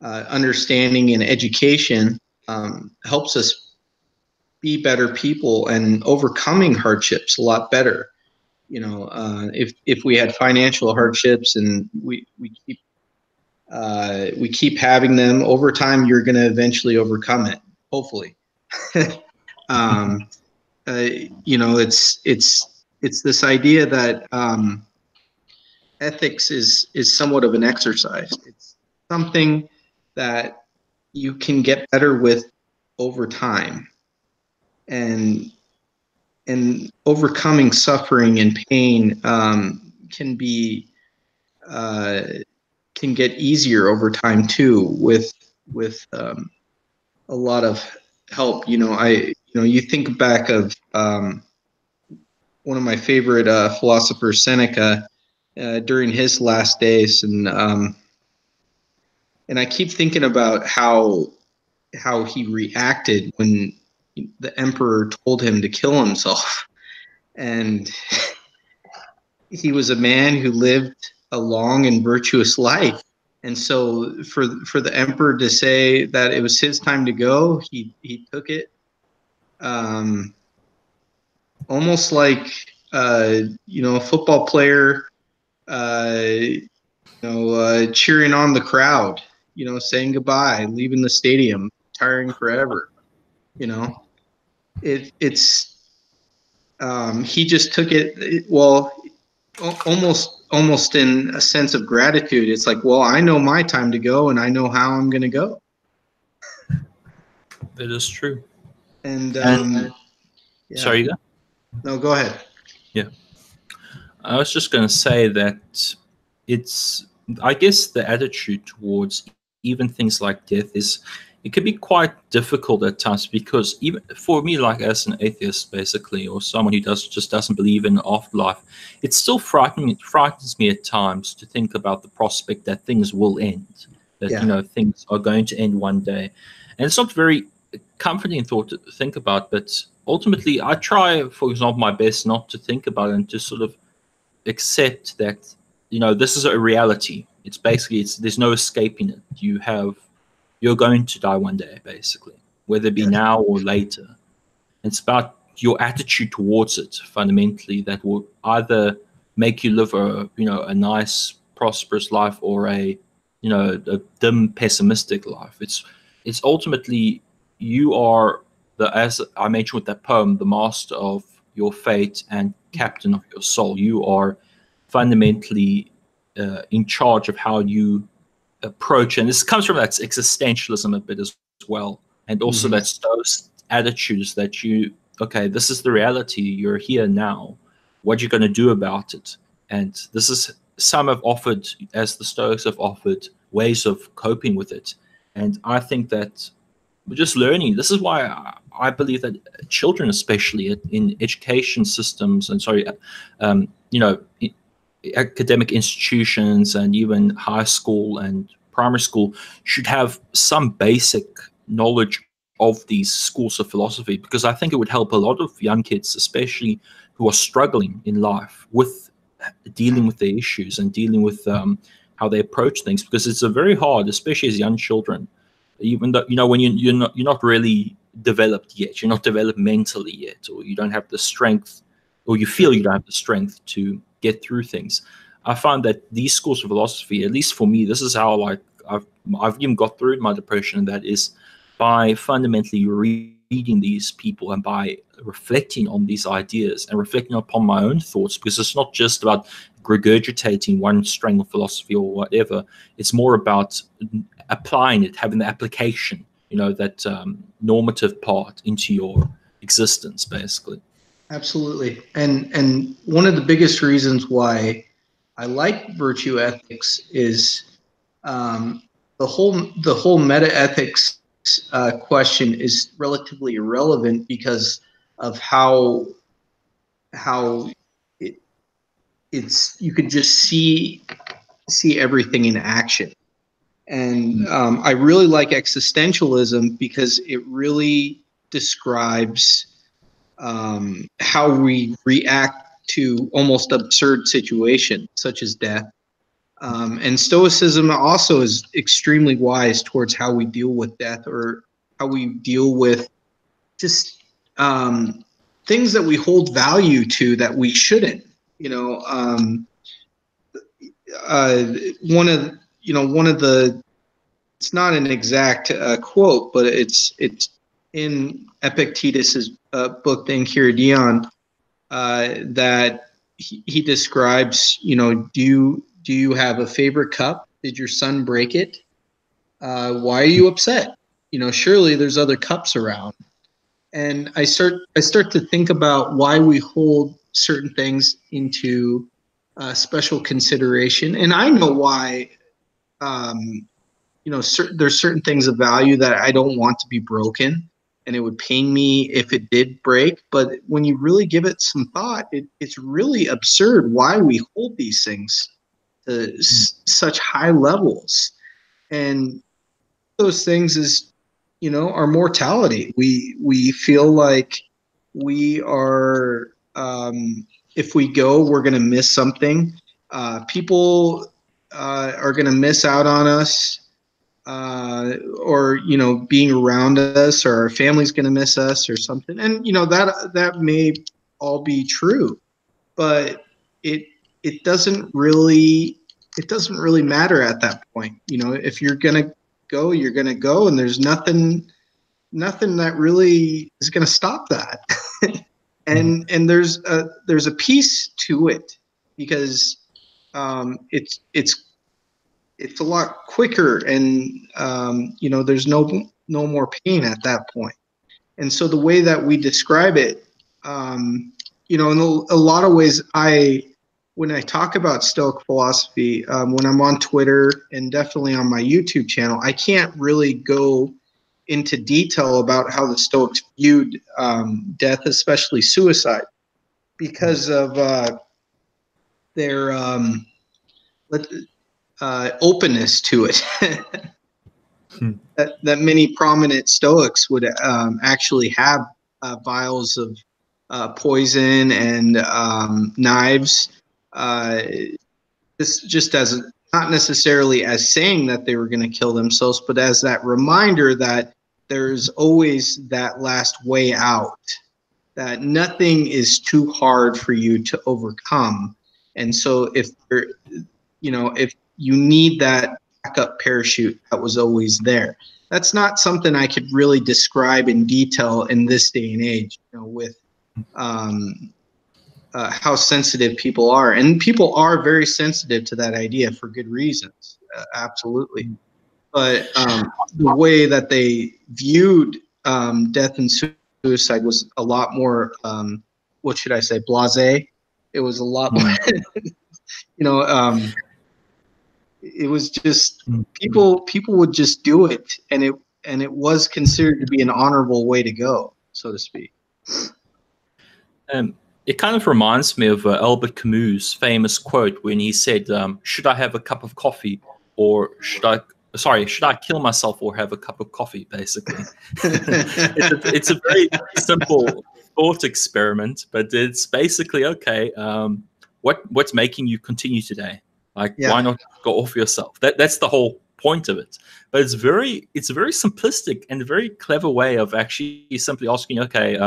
Speaker 1: understanding and education helps us be better people and overcoming hardships a lot better. If we had financial hardships and we keep having them over time, you're going to eventually overcome it, hopefully. It's this idea that ethics is somewhat of an exercise. It's something that you can get better with over time, and overcoming suffering and pain can get easier over time too, with a lot of help. You think back of one of my favorite philosophers, Seneca, during his last days, and I keep thinking about how he reacted when the emperor told him to kill himself. And he was a man who lived a long and virtuous life, and so for the emperor to say that it was his time to go, he took it almost like a football player cheering on the crowd, saying goodbye, leaving the stadium, retiring forever. It's he just took it, well, almost in a sense of gratitude. It's like, well, I know my time to go, and I know how I'm going to go.
Speaker 2: That is true.
Speaker 1: And
Speaker 2: yeah. Sorry, you go?
Speaker 1: No, go ahead.
Speaker 2: Yeah, I was just going to say that it's, I guess, the attitude towards even things like death it can be quite difficult at times, because even for me, like as an atheist, basically, or someone who just doesn't believe in afterlife, it still frightens me at times to think about the prospect that things will end, that things are going to end one day, and it's not very comforting thought to think about. But ultimately, I try, for example, my best not to think about it and to sort of accept that this is a reality. It's basically, there's no escaping it. You're going to die one day, basically, whether it be now or later. It's about your attitude towards it, fundamentally, that will either make you live a nice, prosperous life, or a dim, pessimistic life. It's ultimately, you are as I mentioned with that poem, the master of your fate and captain of your soul. You are fundamentally in charge of how you approach, and this comes from that existentialism a bit as well, and also that Stoic attitudes that okay, this is the reality, you're here now, what you're going to do about it. And this is, some have offered, as the Stoics have offered, ways of coping with it. And I think that we're just learning. This is why I believe that children, especially in education systems, and academic institutions, and even high school and primary school, should have some basic knowledge of these schools of philosophy, because I think it would help a lot of young kids, especially who are struggling in life with dealing with the issues and dealing with how they approach things, because it's a very hard, especially as young children, even though, when you're not really developed yet, you're not developed mentally yet, or you don't have the strength, or you feel you don't have the strength to get through things. I find that these schools of philosophy, at least for me, this is how I've even got through my depression, and that is by fundamentally reading these people and by reflecting on these ideas and reflecting upon my own thoughts, because it's not just about regurgitating one strain of philosophy or whatever. It's more about applying it, having the application, that normative part into your existence, basically.
Speaker 1: Absolutely. And one of the biggest reasons why I like virtue ethics is the whole meta ethics question is relatively irrelevant because of how it's you could just see everything in action. And I really like existentialism because it really describes how we react to almost absurd situations such as death. And Stoicism also is extremely wise towards how we deal with death, or how we deal with just things that we hold value to that we shouldn't. One of the, it's not an exact quote, but it's in Epictetus's book, the Enchiridion, that he describes, do you have a favorite cup? Did your son break it? Why are you upset? Surely there's other cups around. And I start to think about why we hold certain things into special consideration. And I know why, there's certain things of value that I don't want to be broken, and it would pain me if it did break. But when you really give it some thought, it's really absurd why we hold these things to such high levels. And those things is, our mortality. We feel like we are, if we go, we're going to miss something. People are going to miss out on us, or being around us, or our family's going to miss us or something. And that may all be true, but it doesn't really matter at that point. If you're going to go, you're going to go, and there's nothing that really is going to stop that. and there's a piece to it, because it's a lot quicker, and there's no more pain at that point. And so the way that we describe it, in a lot of ways, when I talk about Stoic philosophy, when I'm on Twitter and definitely on my YouTube channel, I can't really go into detail about how the Stoics viewed death, especially suicide, because of their openness to it. that many prominent Stoics would actually have vials of poison and knives, just as not necessarily as saying that they were going to kill themselves, but as that reminder that there's always that last way out, that nothing is too hard for you to overcome. And so if you need that backup parachute, that was always there. That's not something I could really describe in detail in this day and age, with how sensitive people are. And people are very sensitive to that idea for good reasons. absolutely. But the way that they viewed death and suicide was a lot more, what should I say, blasé. It was a lot more, it was just people would just do it, and it was considered to be an honorable way to go, so to speak.
Speaker 2: It kind of reminds me of Albert Camus' famous quote when he said, "Should I have a cup of coffee, or should I kill myself or have a cup of coffee?" Basically, it's a very simple thought experiment, but it's basically okay. What's making you continue today? Like, why not go off yourself? That's the whole point of it. But it's a very simplistic and a very clever way of actually simply asking, okay,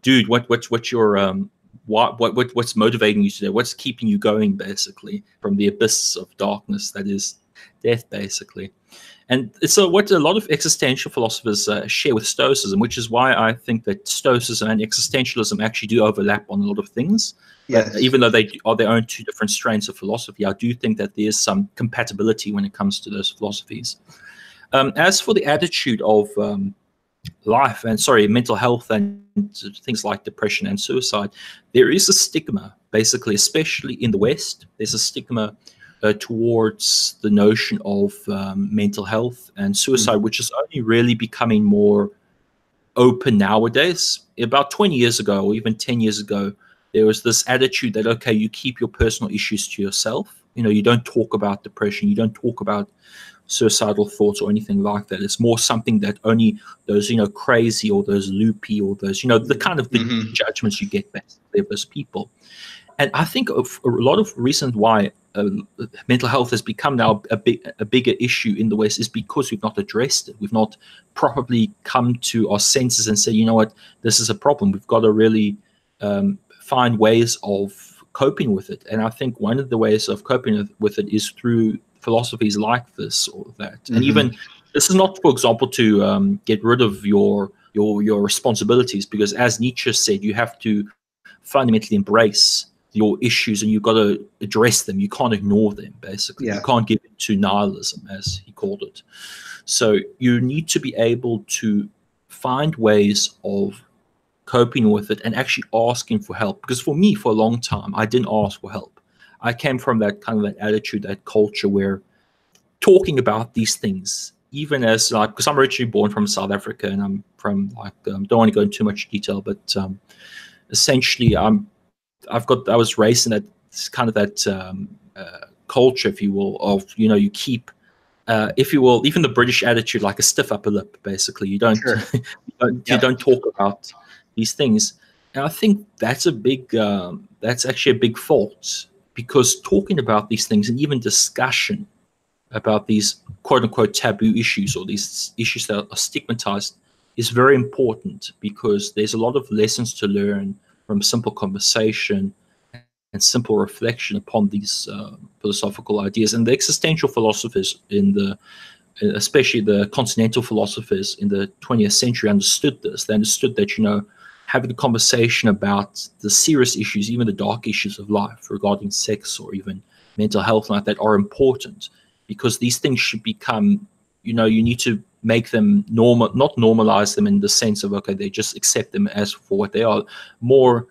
Speaker 2: dude, what's your what's motivating you today? What's keeping you going, basically, from the abyss of darkness that is death, basically. And so what a lot of existential philosophers share with Stoicism, which is why I think that Stoicism and existentialism actually do overlap on a lot of things.
Speaker 1: Yes.
Speaker 2: But even though they are their own two different strains of philosophy, I do think that there is some compatibility when it comes to those philosophies. As for the attitude of mental health and things like depression and suicide, there is a stigma, basically, especially in the West. There's a stigma towards the notion of mental health and suicide, which is only really becoming more open nowadays. About 20 years ago, or even 10 years ago, there was this attitude that, okay, you keep your personal issues to yourself. You don't talk about depression. You don't talk about suicidal thoughts or anything like that. It's more something that only those, crazy or those loopy or those, the kind of the judgments you get basically of those people. And I think of a lot of reasons why mental health has become now a bigger issue in the West is because we've not addressed it. We've not properly come to our senses and said, you know what, this is a problem. We've got to really find ways of coping with it. And I think one of the ways of coping with it is through philosophies like this or that. And even this is not, for example, to get rid of your responsibilities, because as Nietzsche said, you have to fundamentally embrace your issues and you've got to address them. You can't ignore them, basically. You can't give it to nihilism, as he called it. So you need to be able to find ways of coping with it and actually asking for help. Because for me, for a long time, I didn't ask for help. I came from that kind of that attitude, that culture where talking about these things, even as because I'm originally born from South Africa and I'm from don't want to go into too much detail, but essentially I was raised in that kind of that culture, if you will, of you keep, if you will, even the British attitude, like a stiff upper lip. Basically, you don't you don't talk about these things, and I think that's actually a big fault, because talking about these things and even discussion about these quote unquote taboo issues or these issues that are stigmatized is very important, because there's a lot of lessons to learn from simple conversation and simple reflection upon these philosophical ideas. And the existential philosophers especially the continental philosophers in the 20th century understood this. They understood that, having a conversation about the serious issues, even the dark issues of life regarding sex or even mental health like that, are important, because these things should become, you need to make them normal, not normalize them in the sense of, okay, they just accept them as for what they are, more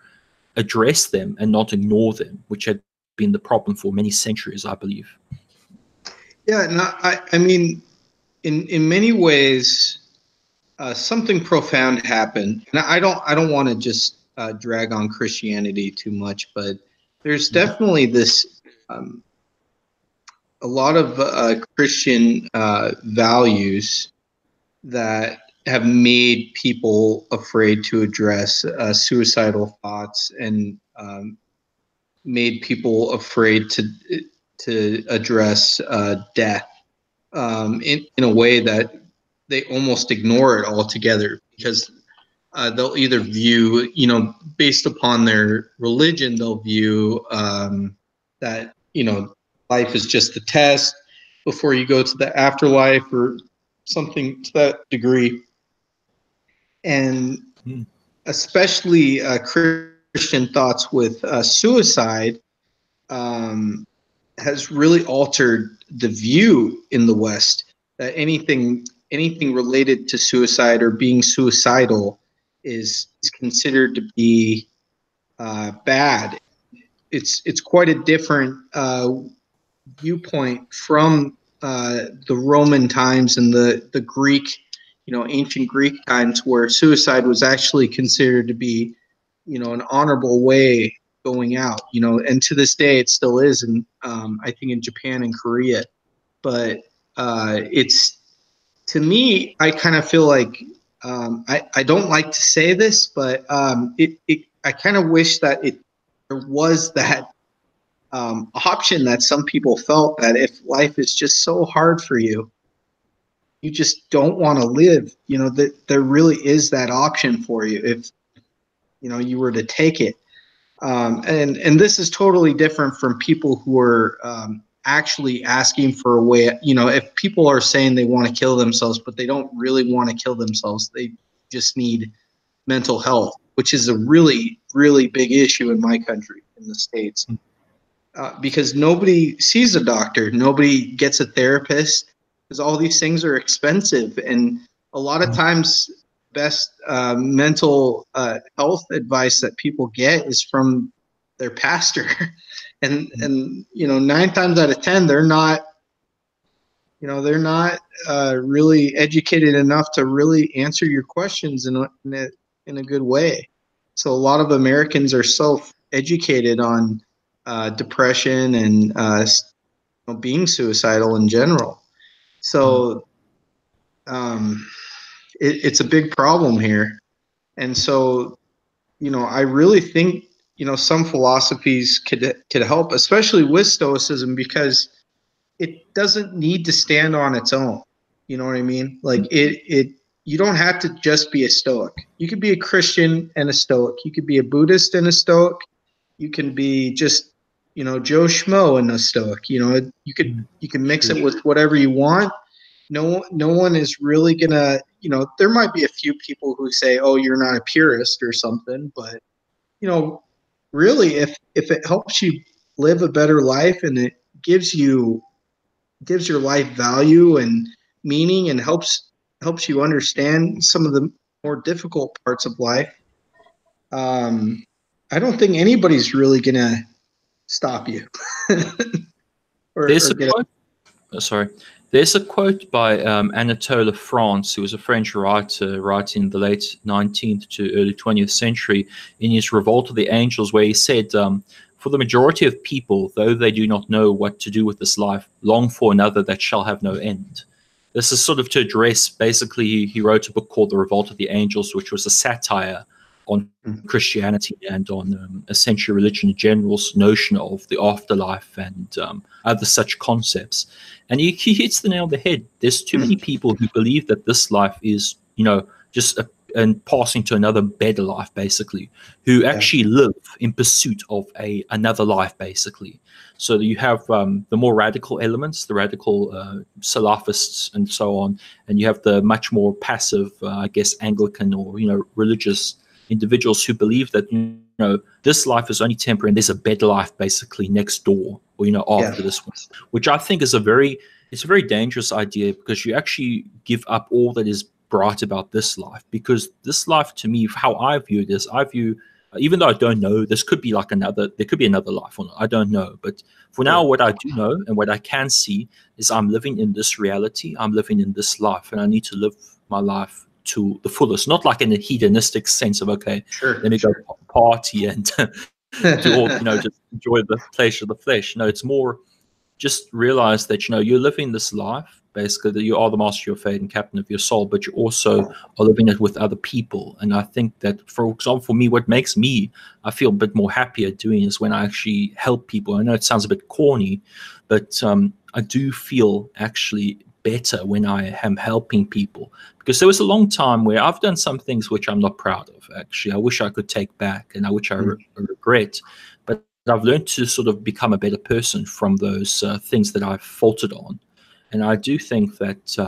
Speaker 2: address them and not ignore them, which had been the problem for many centuries, I believe.
Speaker 1: Yeah, and I mean, in many ways, something profound happened, and I don't want to just drag on Christianity too much, but there's definitely this a lot of Christian values that have made people afraid to address suicidal thoughts, and made people afraid to address death in a way that they almost ignore it altogether, because they'll either view, based upon their religion, they'll view that, life is just a test before you go to the afterlife or something to that degree. And especially Christian thoughts with suicide, has really altered the view in the West that anything related to suicide or being suicidal is considered to be bad. It's quite a different viewpoint from the Roman times and the Greek, ancient Greek times, where suicide was actually considered to be, an honorable way going out. And to this day it still is, and I think in Japan and Korea. But it's, to me, I kind of feel like I don't like to say this, but I kind of wish that there was that option, that some people felt that if life is just so hard for you, you just don't want to live, that there really is that option for you if, you were to take it. And this is totally different from people who are actually asking for a way. If people are saying they want to kill themselves, but they don't really want to kill themselves, they just need mental health, which is a really, really big issue in my country, in the States. Because nobody sees a doctor, nobody gets a therapist, because all these things are expensive. And a lot of times, best mental health advice that people get is from their pastor. and 9 times out of 10, they're not really educated enough to really answer your questions in a good way. So a lot of Americans are self-educated on depression and being suicidal in general. So it's a big problem here. And so, I really think, some philosophies could help, especially with Stoicism, because it doesn't need to stand on its own. You know what I mean? Like you don't have to just be a Stoic. You could be a Christian and a Stoic. You could be a Buddhist and a Stoic. You can be just, Joe Schmo and a Stoic. You can mix it with whatever you want. No one is really gonna, there might be a few people who say, oh, you're not a purist or something, but really, if it helps you live a better life, and it gives your life value and meaning, and helps you understand some of the more difficult parts of life, I don't think anybody's really gonna stop you.
Speaker 2: There's a quote. Sorry. There's a quote by Anatole France, who was a French writer writing in the late 19th to early 20th century, in his Revolt of the Angels, where he said, for the majority of people, though they do not know what to do with this life, long for another that shall have no end. This is sort of to address, basically, he wrote a book called The Revolt of the Angels, which was a satire on Christianity and on essentially religion in general's notion of the afterlife and other such concepts. And he hits the nail on the head. There's too many people who believe that this life is, just and passing to another better life, basically, who actually live in pursuit of another life, basically. So you have the more radical elements, the radical Salafists and so on, and you have the much more passive, I guess, Anglican or, religious individuals who believe that, this life is only temporary and there's a better life basically next door, or, after this one, which I think is it's a very dangerous idea, because you actually give up all that is bright about this life. Because this life, to me, how I view this, even though I don't know, there could be another life, or not, I don't know. But for now, what I do know and what I can see is I'm living in this reality, I'm living in this life, and I need to live my life to the fullest, not like in a hedonistic sense of, okay, let me go party and do all, just enjoy the pleasure of the flesh. No, it's more just realize that, you're living this life, basically, that you are the master of your fate and captain of your soul, but you also are living it with other people. And I think that, for example, for me, what makes I feel a bit more happier doing is when I actually help people. I know it sounds a bit corny, but I do feel actually better when I am helping people, because there was a long time where I've done some things which I'm not proud of, actually. I wish I could take back, and I wish I regret, but I've learned to sort of become a better person from those things that I've faltered on. And I do think that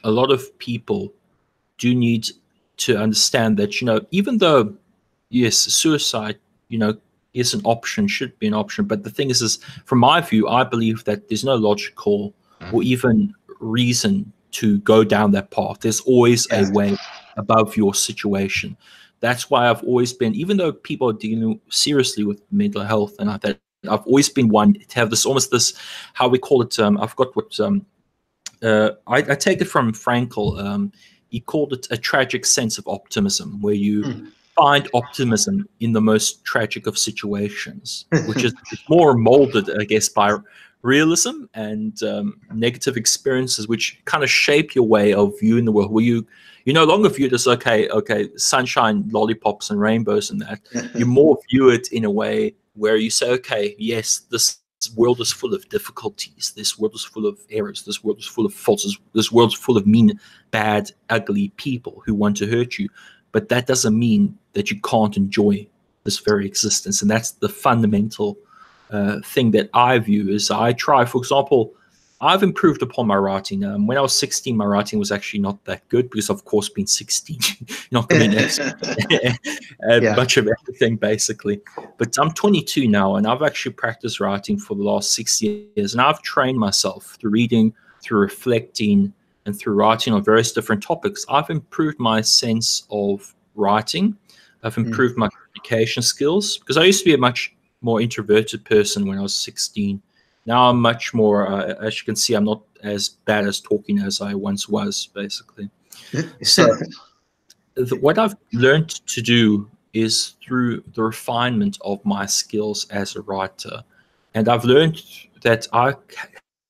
Speaker 2: a lot of people do need to understand that, even though, yes, suicide, is an option, should be an option. But the thing is from my view, I believe that there's no logical or even reason to go down that path. There's always a way above your situation. That's why I've always been, even though people are dealing seriously with mental health and that, I've always been one to have this almost this, how we call it, I forgot what, I take it from Frankl. He called it a tragic sense of optimism, where you find optimism in the most tragic of situations, which is more molded, I guess, by realism and negative experiences, which kind of shape your way of viewing the world, where you no longer view it as, okay, sunshine, lollipops, and rainbows and that. You more view it in a way where you say, okay, yes, this world is full of difficulties. This world is full of errors. This world is full of faults. This world is full of mean, bad, ugly people who want to hurt you. But that doesn't mean that you can't enjoy this very existence. And that's the fundamental thing that I view. Is I try, for example, I've improved upon my writing. When I was 16, my writing was actually not that good because, of course, being 16, you're not going to be much of everything, basically. But I'm 22 now, and I've actually practiced writing for the last 6 years. And I've trained myself through reading, through reflecting, and through writing on various different topics. I've improved my sense of writing. I've improved my communication skills, because I used to be a much more introverted person when I was 16. Now I'm much more, as you can see, I'm not as bad as talking as I once was, basically. So what I've learned to do is through the refinement of my skills as a writer. And I've learned that I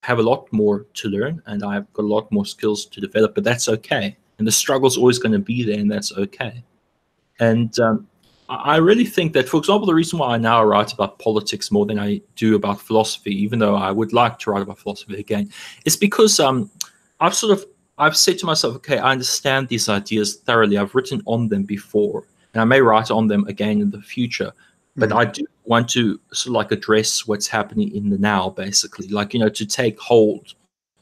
Speaker 2: have a lot more to learn, and I've got a lot more skills to develop, but that's okay. And the struggle's always going to be there, and that's okay. And I really think that, for example, the reason why I now write about politics more than I do about philosophy, even though I would like to write about philosophy again, is because I've said to myself, okay, I understand these ideas thoroughly. I've written on them before, and I may write on them again in the future. But I do want to sort of like address what's happening in the now, basically, like, to take hold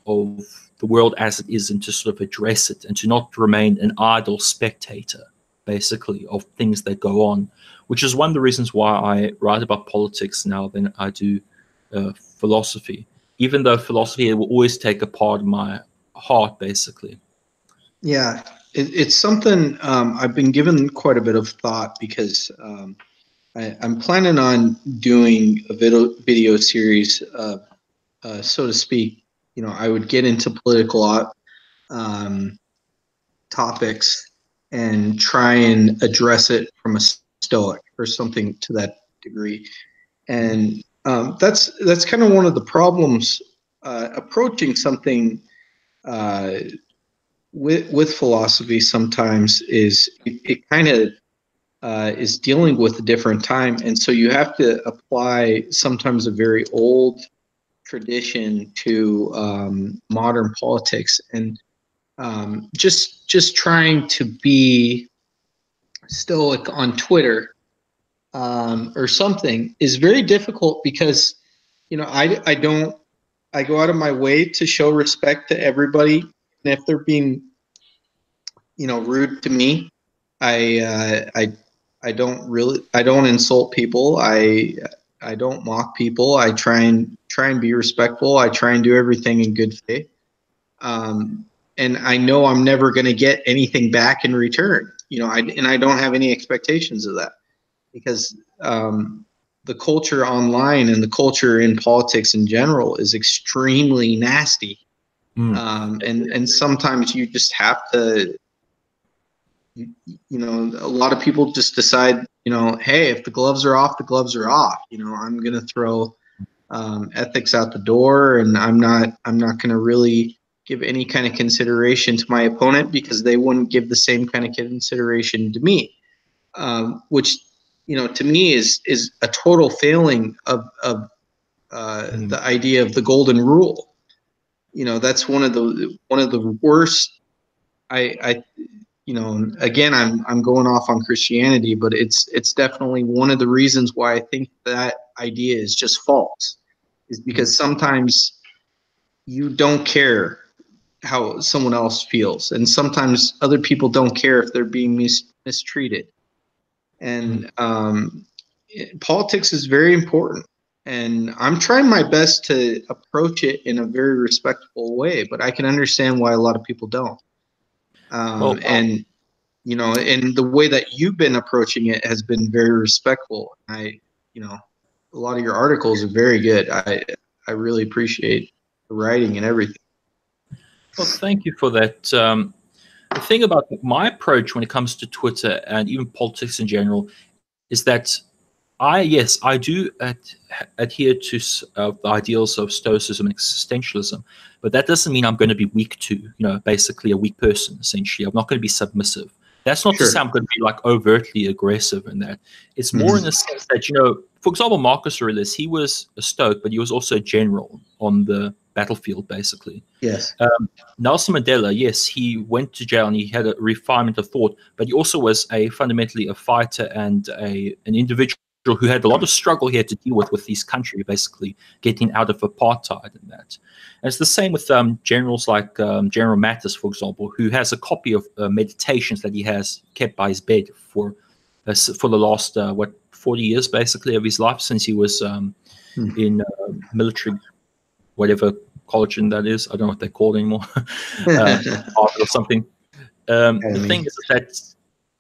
Speaker 2: of the world as it is and to sort of address it, and to not remain an idle spectator, basically, of things that go on, which is one of the reasons why I write about politics now than I do philosophy, even though philosophy will always take a part of my heart, basically.
Speaker 1: Yeah, it's something I've been given quite a bit of thought, because I'm planning on doing a video series, so to speak. I would get into political topics and try and address it from a Stoic or something to that degree. And that's kind of one of the problems approaching something with philosophy sometimes, is it kind of is dealing with a different time. And so you have to apply sometimes a very old tradition to modern politics. And just trying to be stoic on Twitter or something is very difficult, because I go out of my way to show respect to everybody, and if they're being rude to me, I don't insult people. I don't mock people. I try and be respectful. I try and do everything in good faith. And I know I'm never going to get anything back in return. I don't have any expectations of that, because the culture online and the culture in politics in general is extremely nasty. And sometimes you just have to, a lot of people just decide, hey, if the gloves are off, the gloves are off. I'm going to throw ethics out the door, and I'm not going to really give any kind of consideration to my opponent, because they wouldn't give the same kind of consideration to me, which to me is a total failing of the idea of the golden rule. That's one of the worst. Again, I'm going off on Christianity, but it's definitely one of the reasons why I think that idea is just false, is because sometimes you don't care how someone else feels, and sometimes other people don't care if they're being mistreated. And politics is very important, and I'm trying my best to approach it in a very respectful way. But I can understand why a lot of people don't.
Speaker 2: Well,
Speaker 1: And and the way that you've been approaching it has been very respectful. A lot of your articles are very good. I really appreciate the writing and everything.
Speaker 2: well, thank you for that. The thing about my approach when it comes to Twitter and even politics in general is that I do adhere to the ideals of Stoicism and Existentialism, but that doesn't mean I'm going to be weak to, basically a weak person, essentially. I'm not going to be submissive. That's not to say
Speaker 1: Sure.
Speaker 2: I'm going to be like overtly aggressive in that. It's more in the sense that, for example, Marcus Aurelius, he was a Stoic, but he was also a general on the battlefield, basically.
Speaker 1: Yes.
Speaker 2: Nelson Mandela, yes, he went to jail and he had a refinement of thought, but he also was fundamentally a fighter and an individual who had a lot of struggle he had to deal with his country, basically getting out of apartheid and that. And it's the same with generals like General Mattis, for example, who has a copy of meditations that he has kept by his bed for the last 40 years, basically, of his life, since he was in military, whatever college that is. I don't know what they're called anymore, or something. The thing is that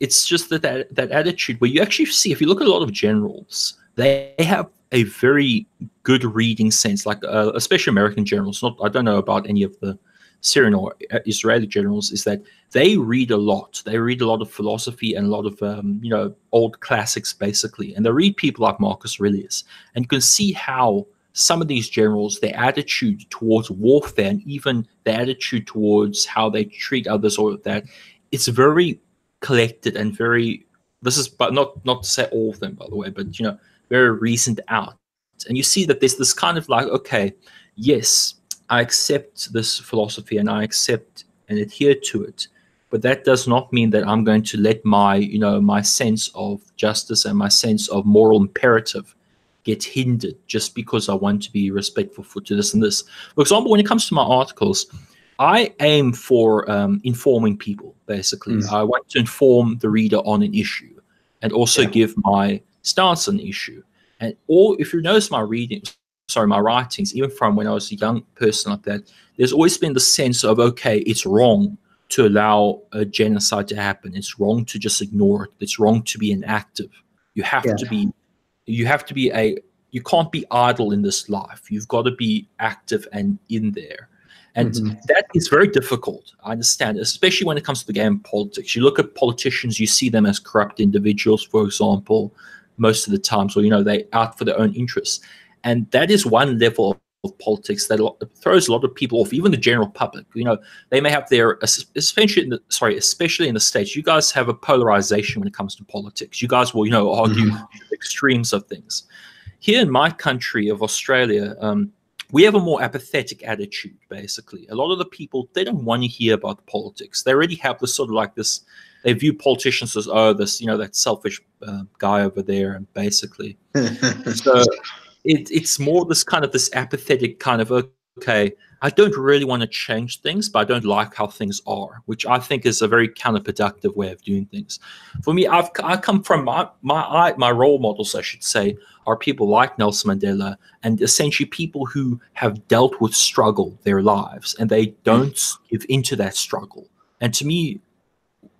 Speaker 2: it's just that attitude where you actually see, if you look at a lot of generals, they have a very good reading sense, like especially American generals. I don't know about any of the Syrian or Israeli generals, is that they read a lot. They read a lot of philosophy and a lot of old classics, basically, and they read people like Marcus Aurelius, and you can see how some of these generals, their attitude towards warfare and even their attitude towards how they treat others, or that, it's very collected and very, but not to say all of them, by the way, but very reasoned out. And you see that there's this kind of like, okay, yes, I accept this philosophy and I accept and adhere to it, but that does not mean that I'm going to let my sense of justice and my sense of moral imperative get hindered just because I want to be respectful to this and this. For example, when it comes to my articles, I aim for informing people, basically. I want to inform the reader on an issue and also give my stance on the issue. And if you notice my writings, even from when I was a young person like that, there's always been the sense of, okay, it's wrong to allow a genocide to happen. It's wrong to just ignore it. It's wrong to be inactive. You have to be you can't be idle in this life. You've got to be active and in there. And that is very difficult. I understand, especially when it comes to the game of politics. You look at politicians, you see them as corrupt individuals, for example, most of the times, or, they're out for their own interests. And that is one level of politics that throws a lot of people off, even the general public. They may have especially in the States, you guys have a polarization when it comes to politics. You guys will, argue the extremes of things. Here in my country of Australia, we have a more apathetic attitude, basically. A lot of the people, they don't want to hear about politics. They already have this sort of like this, they view politicians as, that selfish guy over there, and basically. So it's more this kind of this apathetic kind of, okay, I don't really want to change things, but I don't like how things are, which I think is a very counterproductive way of doing things. For me, I come from my role models, I should say, are people like Nelson Mandela, and essentially people who have dealt with struggle their lives, and they don't give into that struggle. And to me,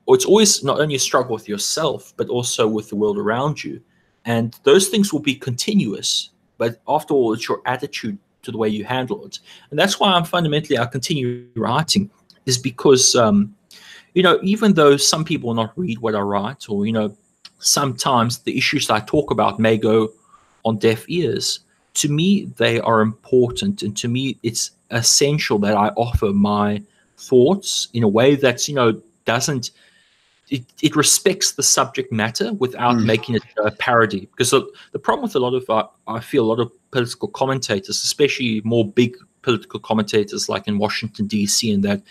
Speaker 2: it's always not only a struggle with yourself, but also with the world around you. And those things will be continuous, but after all, it's your attitude to the way you handle it. And that's why I continue writing, is because, even though some people will not read what I write, or, sometimes the issues I talk about may go on deaf ears, to me, they are important. And to me, it's essential that I offer my thoughts in a way that's, doesn't, it respects the subject matter without making it a parody. Because the problem with a lot of, I feel a lot of political commentators, especially more big political commentators like in Washington, D.C. and that,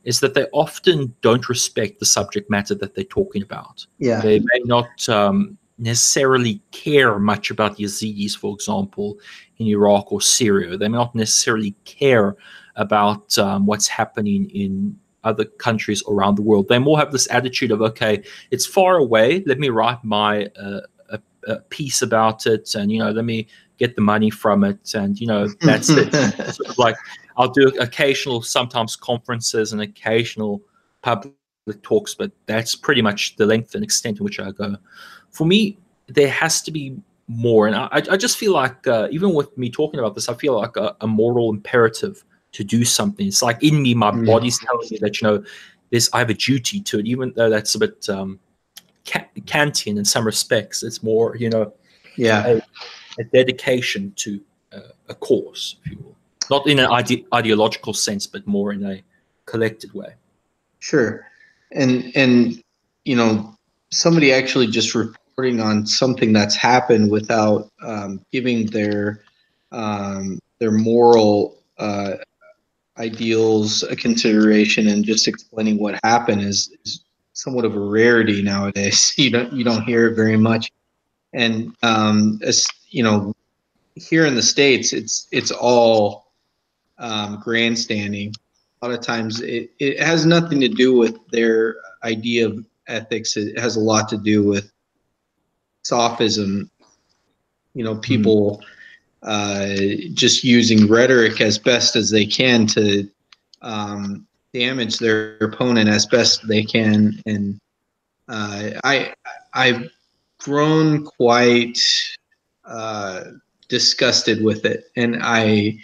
Speaker 2: is that they often don't respect the subject matter that they're talking about.
Speaker 1: Yeah.
Speaker 2: They may not necessarily care much about the Yazidis, for example, in Iraq or Syria. They may not necessarily care about what's happening in other countries around the world. They more have this attitude of, okay, it's far away. Let me write my piece about it, and let me get the money from it, and that's it. Sort of like I'll do occasional, sometimes conferences and occasional public talks, but that's pretty much the length and extent in which I go. For me, there has to be more, and I just feel like even with me talking about this, I feel like a moral imperative to do something. It's like in me, my body's telling me that I have a duty to it, even though that's a bit Kantian in some respects. It's more a dedication to a cause, if you will, not in an ideological sense, but more in a collected way.
Speaker 1: Sure, and somebody actually just reporting on something that's happened without giving their moral ideals a consideration and just explaining what happened is somewhat of a rarity nowadays. You don't hear it very much, and as here in the States, it's all grandstanding. A lot of times, it has nothing to do with their idea of ethics. It has a lot to do with sophism. People just using rhetoric as best as they can to damage their opponent as best they can, and I've grown quite disgusted with it, and I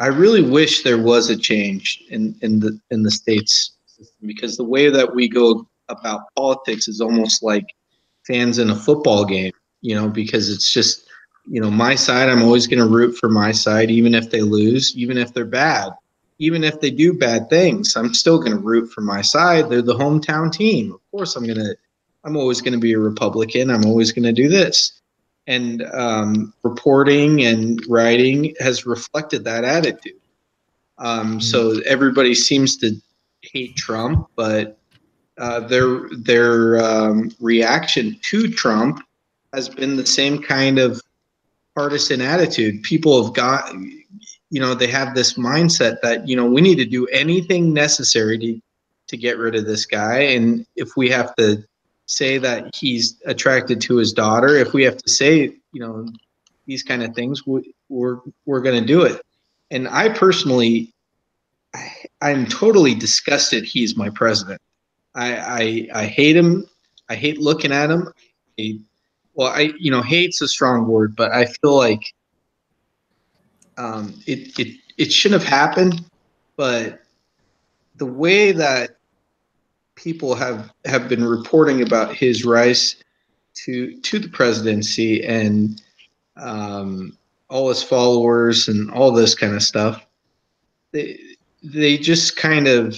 Speaker 1: really wish there was a change in the state's system, because the way that we go about politics is almost like fans in a football game, because it's just, my side, I'm always going to root for my side, even if they lose, even if they're bad, even if they do bad things, I'm still going to root for my side. They're the hometown team. Of course, I'm always going to be a Republican. I'm always going to do this. And reporting and writing has reflected that attitude. So everybody seems to hate Trump, but their reaction to Trump has been the same kind of partisan attitude. People have got, they have this mindset that, we need to do anything necessary to get rid of this guy. And if we have to say that he's attracted to his daughter, if we have to say, these kind of things, we're going to do it. And I personally, I'm totally disgusted he's my president. I hate him. I hate looking at him. Hate's a strong word, but I feel like it shouldn't have happened. But the way that people have been reporting about his rise to the presidency and all his followers and all this kind of stuff, they just kind of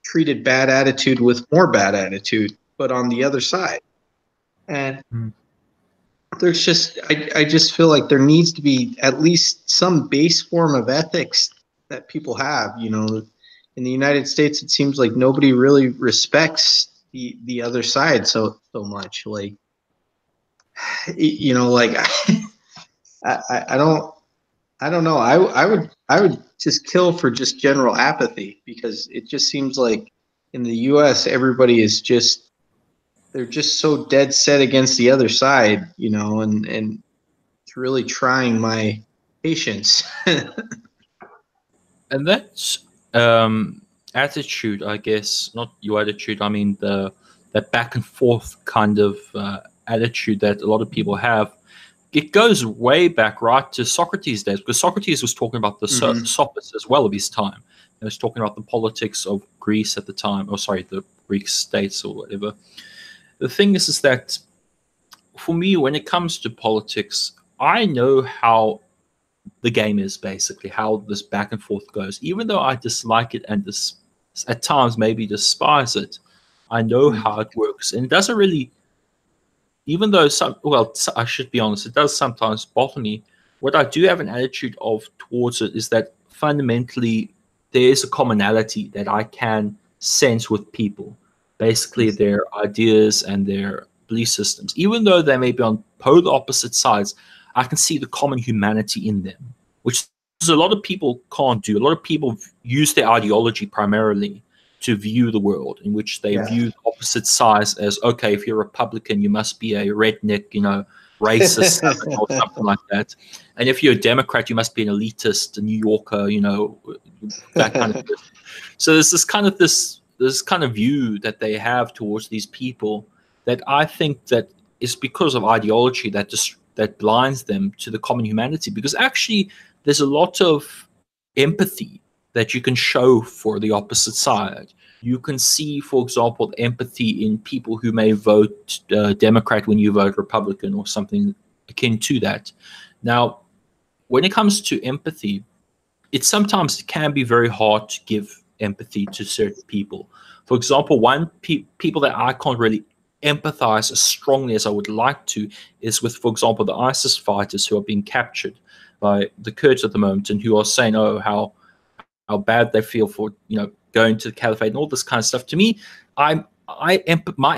Speaker 1: treated bad attitude with more bad attitude, but on the other side. And there's just, I just feel like there needs to be at least some base form of ethics that people have. In the United States, it seems like nobody really respects the other side so much. Like, like I don't know. I would just kill for just general apathy, because it just seems like in the U.S. everybody is just, they're just so dead set against the other side, and it's really trying my patience.
Speaker 2: And that's attitude, I guess, not your attitude. I mean, that back and forth kind of attitude that a lot of people have. It goes way back, right, to Socrates' days, because Socrates was talking about the sophists as well of his time. He was talking about the politics of Greece at the time, the Greek states or whatever. The thing is that for me, when it comes to politics, I know how the game is, basically, how this back and forth goes. Even though I dislike it and at times maybe despise it, I know how it works. And it doesn't really, even though I should be honest, it does sometimes bother me. What I do have an attitude of towards it is that fundamentally there is a commonality that I can sense with people. Basically, their ideas and their belief systems. Even though they may be on polar opposite sides, I can see the common humanity in them, which a lot of people can't do. A lot of people use their ideology primarily to view the world, in which they
Speaker 1: Yeah.
Speaker 2: view the opposite sides as, okay, if you're a Republican, you must be a redneck, racist or something like that. And if you're a Democrat, you must be an elitist, a New Yorker, that kind of person. So there's this kind of view that they have towards these people that I think that is because of ideology that blinds them to the common humanity. Because actually, there's a lot of empathy that you can show for the opposite side. You can see, for example, empathy in people who may vote Democrat when you vote Republican or something akin to that. Now, when it comes to empathy, it sometimes can be very hard to give empathy to certain people. For example, people that I can't really empathize as strongly as I would like to is with, for example, the ISIS fighters who are being captured by the Kurds at the moment, and who are saying, oh, how bad they feel for going to the caliphate and all this kind of stuff. To me, my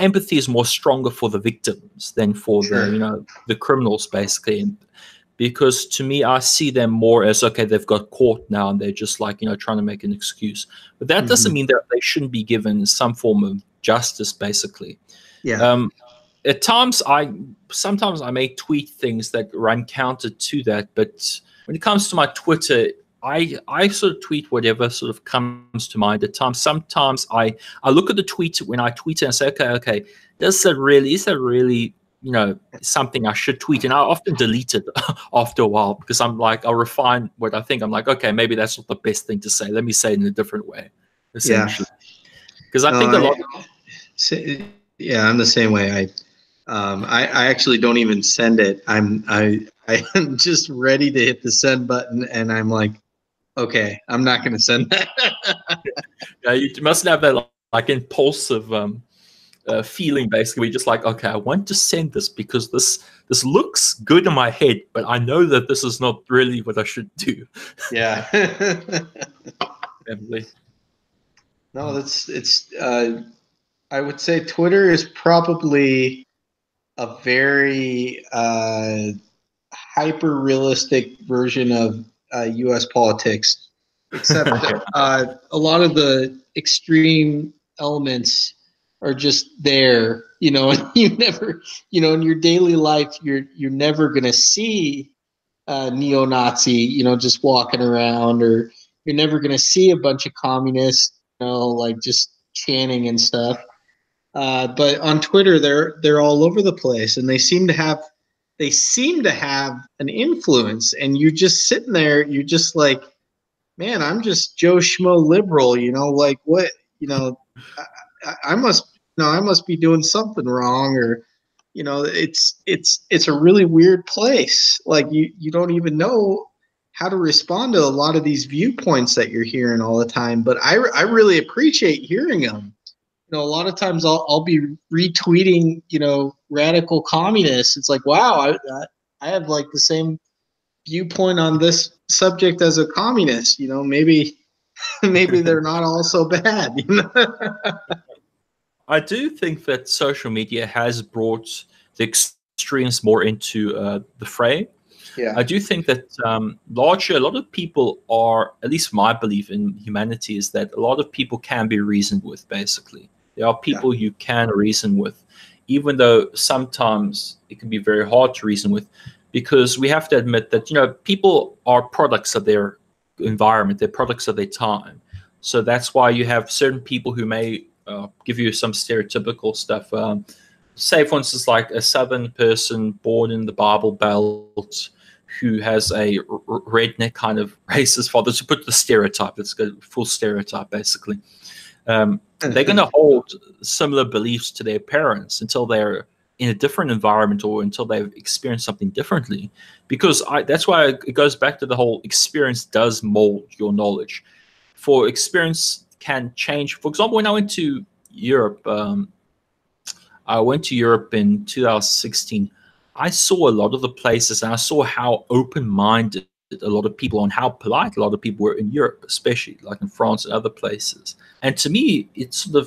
Speaker 2: empathy is more stronger for the victims than for the criminals, basically. And because to me, I see them more as, okay, they've got caught now and they're just like trying to make an excuse. But that doesn't mean that they shouldn't be given some form of justice, basically.
Speaker 1: Yeah.
Speaker 2: At times, sometimes I may tweet things that run counter to that, but when it comes to my Twitter, I sort of tweet whatever sort of comes to mind at times. Sometimes I look at the tweet when I tweet it and say, okay, is that really something I should tweet? And I often delete it after a while, because I'm like, I'll refine what I think. I'm like, okay, maybe that's not the best thing to say. Let me say it in a different way, essentially. Because I think a lot.
Speaker 1: Yeah, I'm the same way. I actually don't even send it. I am just ready to hit the send button, and I'm like, okay, I'm not going to send that.
Speaker 2: Yeah, you must have that like impulsive feeling, basically. You're just like, okay, I want to send this because this looks good in my head, but I know that this is not really what I should do.
Speaker 1: Yeah.
Speaker 2: Definitely.
Speaker 1: No, it's. I would say Twitter is probably a very hyper realistic version of U.S. politics, except a lot of the extreme elements are just there. And you never, in your daily life, you're never gonna see neo-Nazi, just walking around, or you're never gonna see a bunch of communists, like just chanting and stuff. But on Twitter, they're all over the place, and they seem to have an influence. And you're just sitting there, you're just like, man, I'm just Joe Schmo liberal, like what, I must be doing something wrong, or it's a really weird place. Like you don't even know how to respond to a lot of these viewpoints that you're hearing all the time. But I really appreciate hearing them. A lot of times I'll be retweeting, radical communists. It's like, wow, I have like the same viewpoint on this subject as a communist. Maybe they're not all so bad.
Speaker 2: I do think that social media has brought the extremes more into the fray.
Speaker 1: Yeah.
Speaker 2: I do think that largely a lot of people are, at least my belief in humanity is that a lot of people can be reasoned with, basically. There are people you can reason with, even though sometimes it can be very hard to reason with, because we have to admit that, people are products of their environment, they're products of their time. So that's why you have certain people who may give you some stereotypical stuff. Say, for instance, like a Southern person born in the Bible Belt who has a redneck kind of racist father, to put the stereotype, it's a full stereotype, basically. They're going to hold similar beliefs to their parents until they're in a different environment or until they've experienced something differently. Because that's why it goes back to the whole experience does mold your knowledge. For experience can change. For example, when I went to Europe, in 2016. I saw a lot of the places, and I saw how open-minded a lot of people, and how polite a lot of people were in Europe, especially like in France and other places. And to me, it sort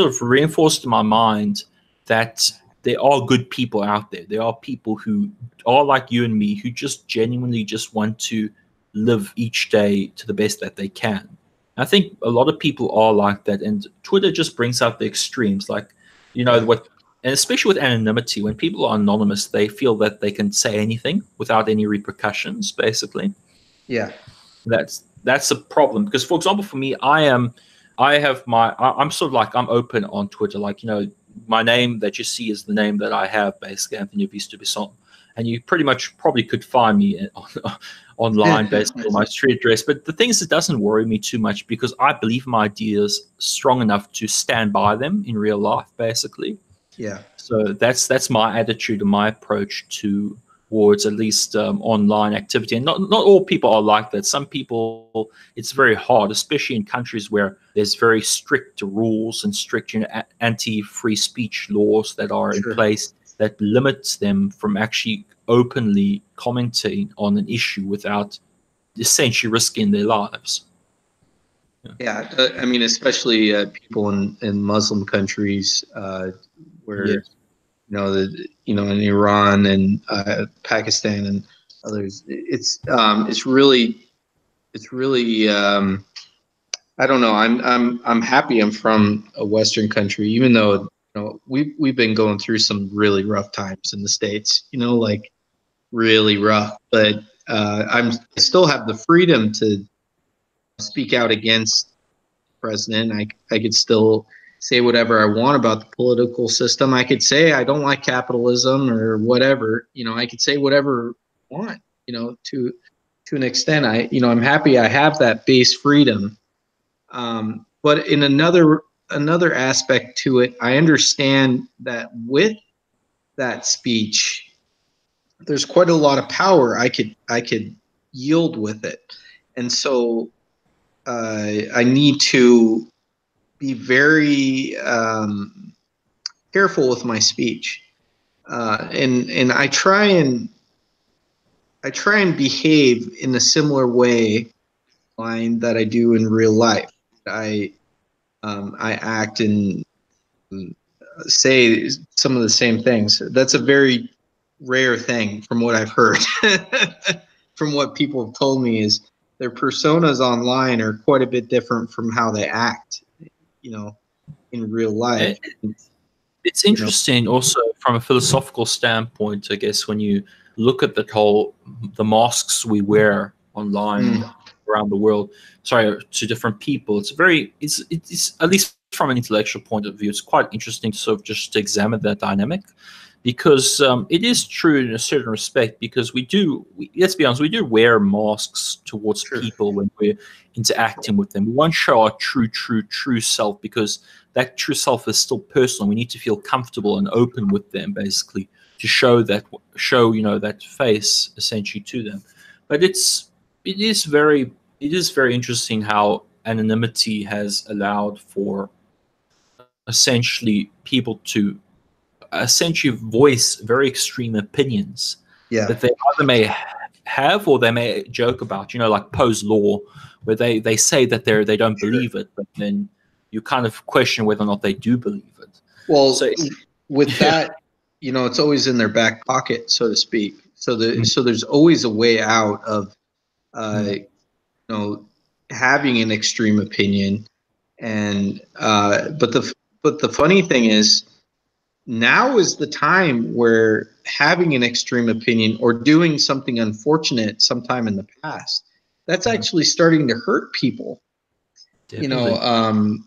Speaker 2: of reinforced in my mind that there are good people out there. There are people who are like you and me, who just genuinely just want to live each day to the best that they can. I think a lot of people are like that, and Twitter just brings out the extremes. Like,
Speaker 1: Yeah.
Speaker 2: what, and especially with anonymity, when people are anonymous, they feel that they can say anything without any repercussions. Basically,
Speaker 1: Yeah.
Speaker 2: that's a problem. Because, for example, for me, I'm sort of like, I'm open on Twitter. Like, my name that you see is the name that I have, basically, Anthony Visto Bisson. And you pretty much probably could find me online based on my street address. But the thing is, it doesn't worry me too much because I believe my ideas strong enough to stand by them in real life, basically.
Speaker 1: Yeah.
Speaker 2: So that's my attitude and my approach towards at least online activity. And not all people are like that. Some people, it's very hard, especially in countries where there's very strict rules and strict anti-free speech laws that are in
Speaker 1: Sure.
Speaker 2: place that limits them from actually openly commenting on an issue without essentially risking their lives.
Speaker 1: Yeah, I mean, especially people in Muslim countries where
Speaker 2: Yes.
Speaker 1: in Iran and Pakistan and others. It's really I don't know. I'm happy I'm from a Western country, even though we've been going through some really rough times in the States. Like really rough, but I still have the freedom to speak out against the president. I could still say whatever I want about the political system. I could say I don't like capitalism or whatever. I could say whatever I want. To an extent, I'm happy I have that base freedom. But in another aspect to it, I understand that with that speech, there's quite a lot of power I could yield with it, and so I need to be very careful with my speech, and I try and behave in a similar way line that I do in real life. I act and say some of the same things. That's a very rare thing from what I've heard. From what people have told me is their personas online are quite a bit different from how they act, in real life.
Speaker 2: It's interesting also from a philosophical standpoint, I guess, when you look at the masks we wear online around the world, to different people. It's at least from an intellectual point of view, it's quite interesting to sort of just to examine that dynamic, because it is true in a certain respect, because let's be honest, we do wear masks towards people when we're interacting with them. We won't show our true self, because that true self is still personal. We need to feel comfortable and open with them, basically, to show that face essentially to them. But it is very interesting how anonymity has allowed for essentially people to essentially voice very extreme opinions that they either may have or they may joke about, like Poe's law, where they say that they don't believe it, but then you kind of question whether or not they do believe it.
Speaker 1: Well, with that, it's always in their back pocket, so to speak. So there's always a way out of having an extreme opinion. And but the funny thing is, now is the time where having an extreme opinion or doing something unfortunate sometime in the past, that's actually starting to hurt people.
Speaker 2: Definitely.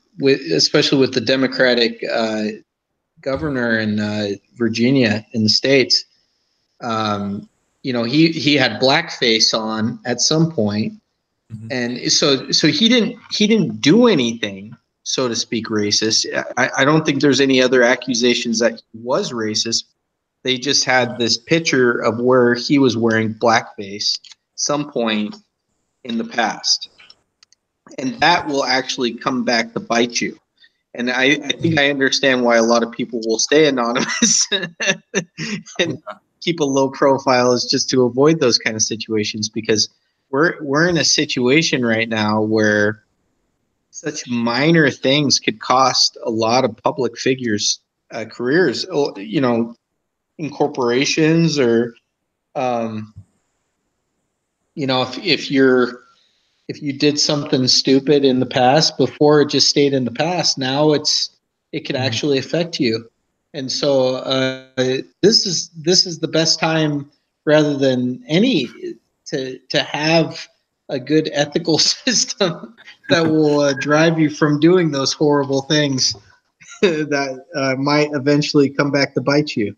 Speaker 1: Especially with the Democratic governor in Virginia in the States. He had blackface on at some point, and so he didn't do anything, so to speak, racist. I don't think there's any other accusations that he was racist. They just had this picture of where he was wearing blackface some point in the past, and that will actually come back to bite you. And I think I understand why a lot of people will stay anonymous and keep a low profile, is just to avoid those kind of situations, because we're in a situation right now where such minor things could cost a lot of public figures careers, in corporations, or if you're if you did something stupid in the past, before it just stayed in the past, now it could actually affect you. And so this is the best time, rather than any, to have a good ethical system that will drive you from doing those horrible things that might eventually come back to bite you.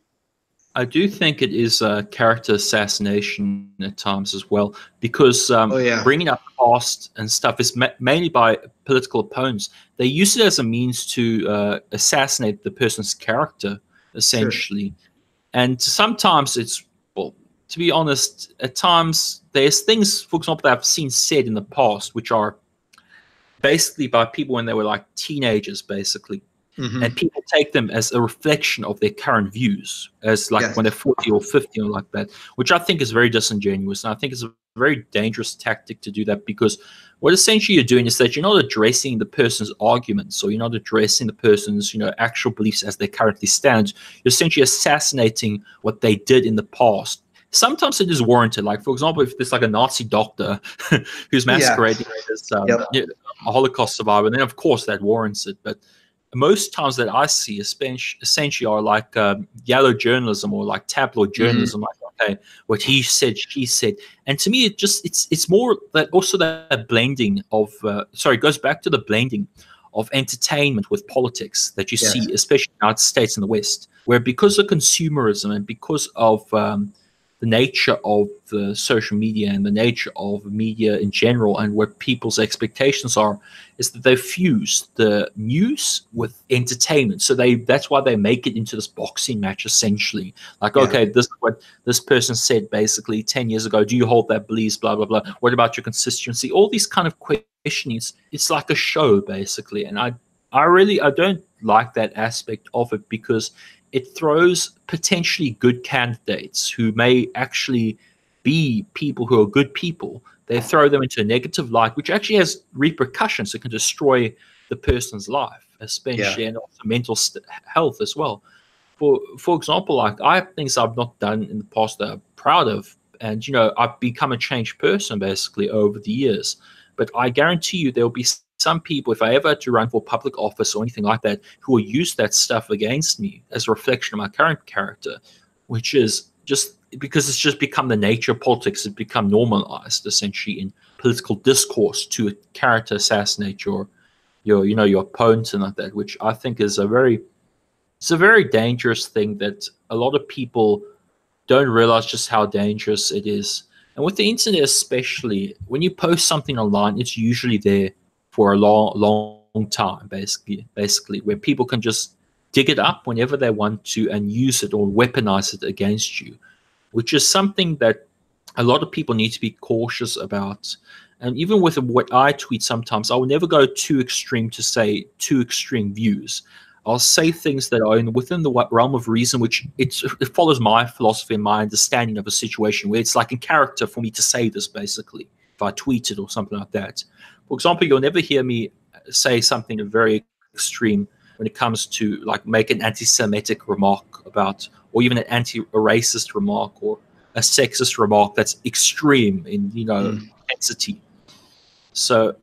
Speaker 2: I do think it is a character assassination at times as well, because
Speaker 1: Oh yeah,
Speaker 2: bringing up past and stuff is mainly by political opponents. They use it as a means to assassinate the person's character,
Speaker 1: sure,
Speaker 2: essentially. And sometimes it's, well, to be honest, at times there's things, for example, that I've seen said in the past, which are basically by people when they were like teenagers, basically, and
Speaker 1: mm-hmm.
Speaker 2: people take them as a reflection of their current views, as like
Speaker 1: Yeah,
Speaker 2: when they're 40 or 50 or like that, which I think is very disingenuous. And I think it's a very dangerous tactic to do that, because what essentially you're doing is that you're not addressing the person's arguments, or you're not addressing the person's, actual beliefs as they currently stand. You're essentially assassinating what they did in the past. Sometimes it is warranted. Like, for example, if there's like a Nazi doctor who's
Speaker 1: yeah,
Speaker 2: masquerading as
Speaker 1: yep,
Speaker 2: a Holocaust survivor, then of course that warrants it. But most times that I see essentially are like yellow journalism, or like tabloid
Speaker 1: mm-hmm.
Speaker 2: journalism, like, okay, what he said, she said. And to me, it's more that, also that blending of it goes back to the blending of entertainment with politics that you
Speaker 1: Yes,
Speaker 2: see, especially in the United States and the West, where because of consumerism and because of the nature of the social media and the nature of media in general, and what people's expectations are, is that they fuse the news with entertainment. So that's why they make it into this boxing match, essentially. Like,
Speaker 1: yeah,
Speaker 2: okay, this is what this person said basically 10 years ago. Do you hold that beliefs? Blah, blah, blah. What about your consistency? All these kind of questionings. It's like a show, basically. And I don't like that aspect of it, because it throws potentially good candidates who may actually be people who are good people. They throw them into a negative light, which actually has repercussions. It can destroy the person's life,
Speaker 1: yeah,
Speaker 2: especially, and also mental health as well. For example, like, I have things I've not done in the past that I'm proud of, and I've become a changed person basically over the years. But I guarantee you, there will be some people, if I ever had to run for public office or anything like that, who will use that stuff against me as a reflection of my current character, which is just because it's just become the nature of politics. It's become normalized, essentially, in political discourse, to character assassinate your opponent and like that, which I think is it's a very dangerous thing that a lot of people don't realize just how dangerous it is. And with the internet, especially, when you post something online, it's usually there for a long time, basically, where people can just dig it up whenever they want to and use it or weaponize it against you, which is something that a lot of people need to be cautious about. And even with what I tweet, sometimes I will never go too extreme to say too extreme views. I'll say things that are within the realm of reason, which it follows my philosophy and my understanding of a situation, where it's like in character for me to say this, basically, if I tweet it or something like that. For example, you'll never hear me say something very extreme when it comes to like make an anti-Semitic remark about, or even an anti-racist remark, or a sexist remark that's extreme in
Speaker 1: mm.
Speaker 2: intensity. So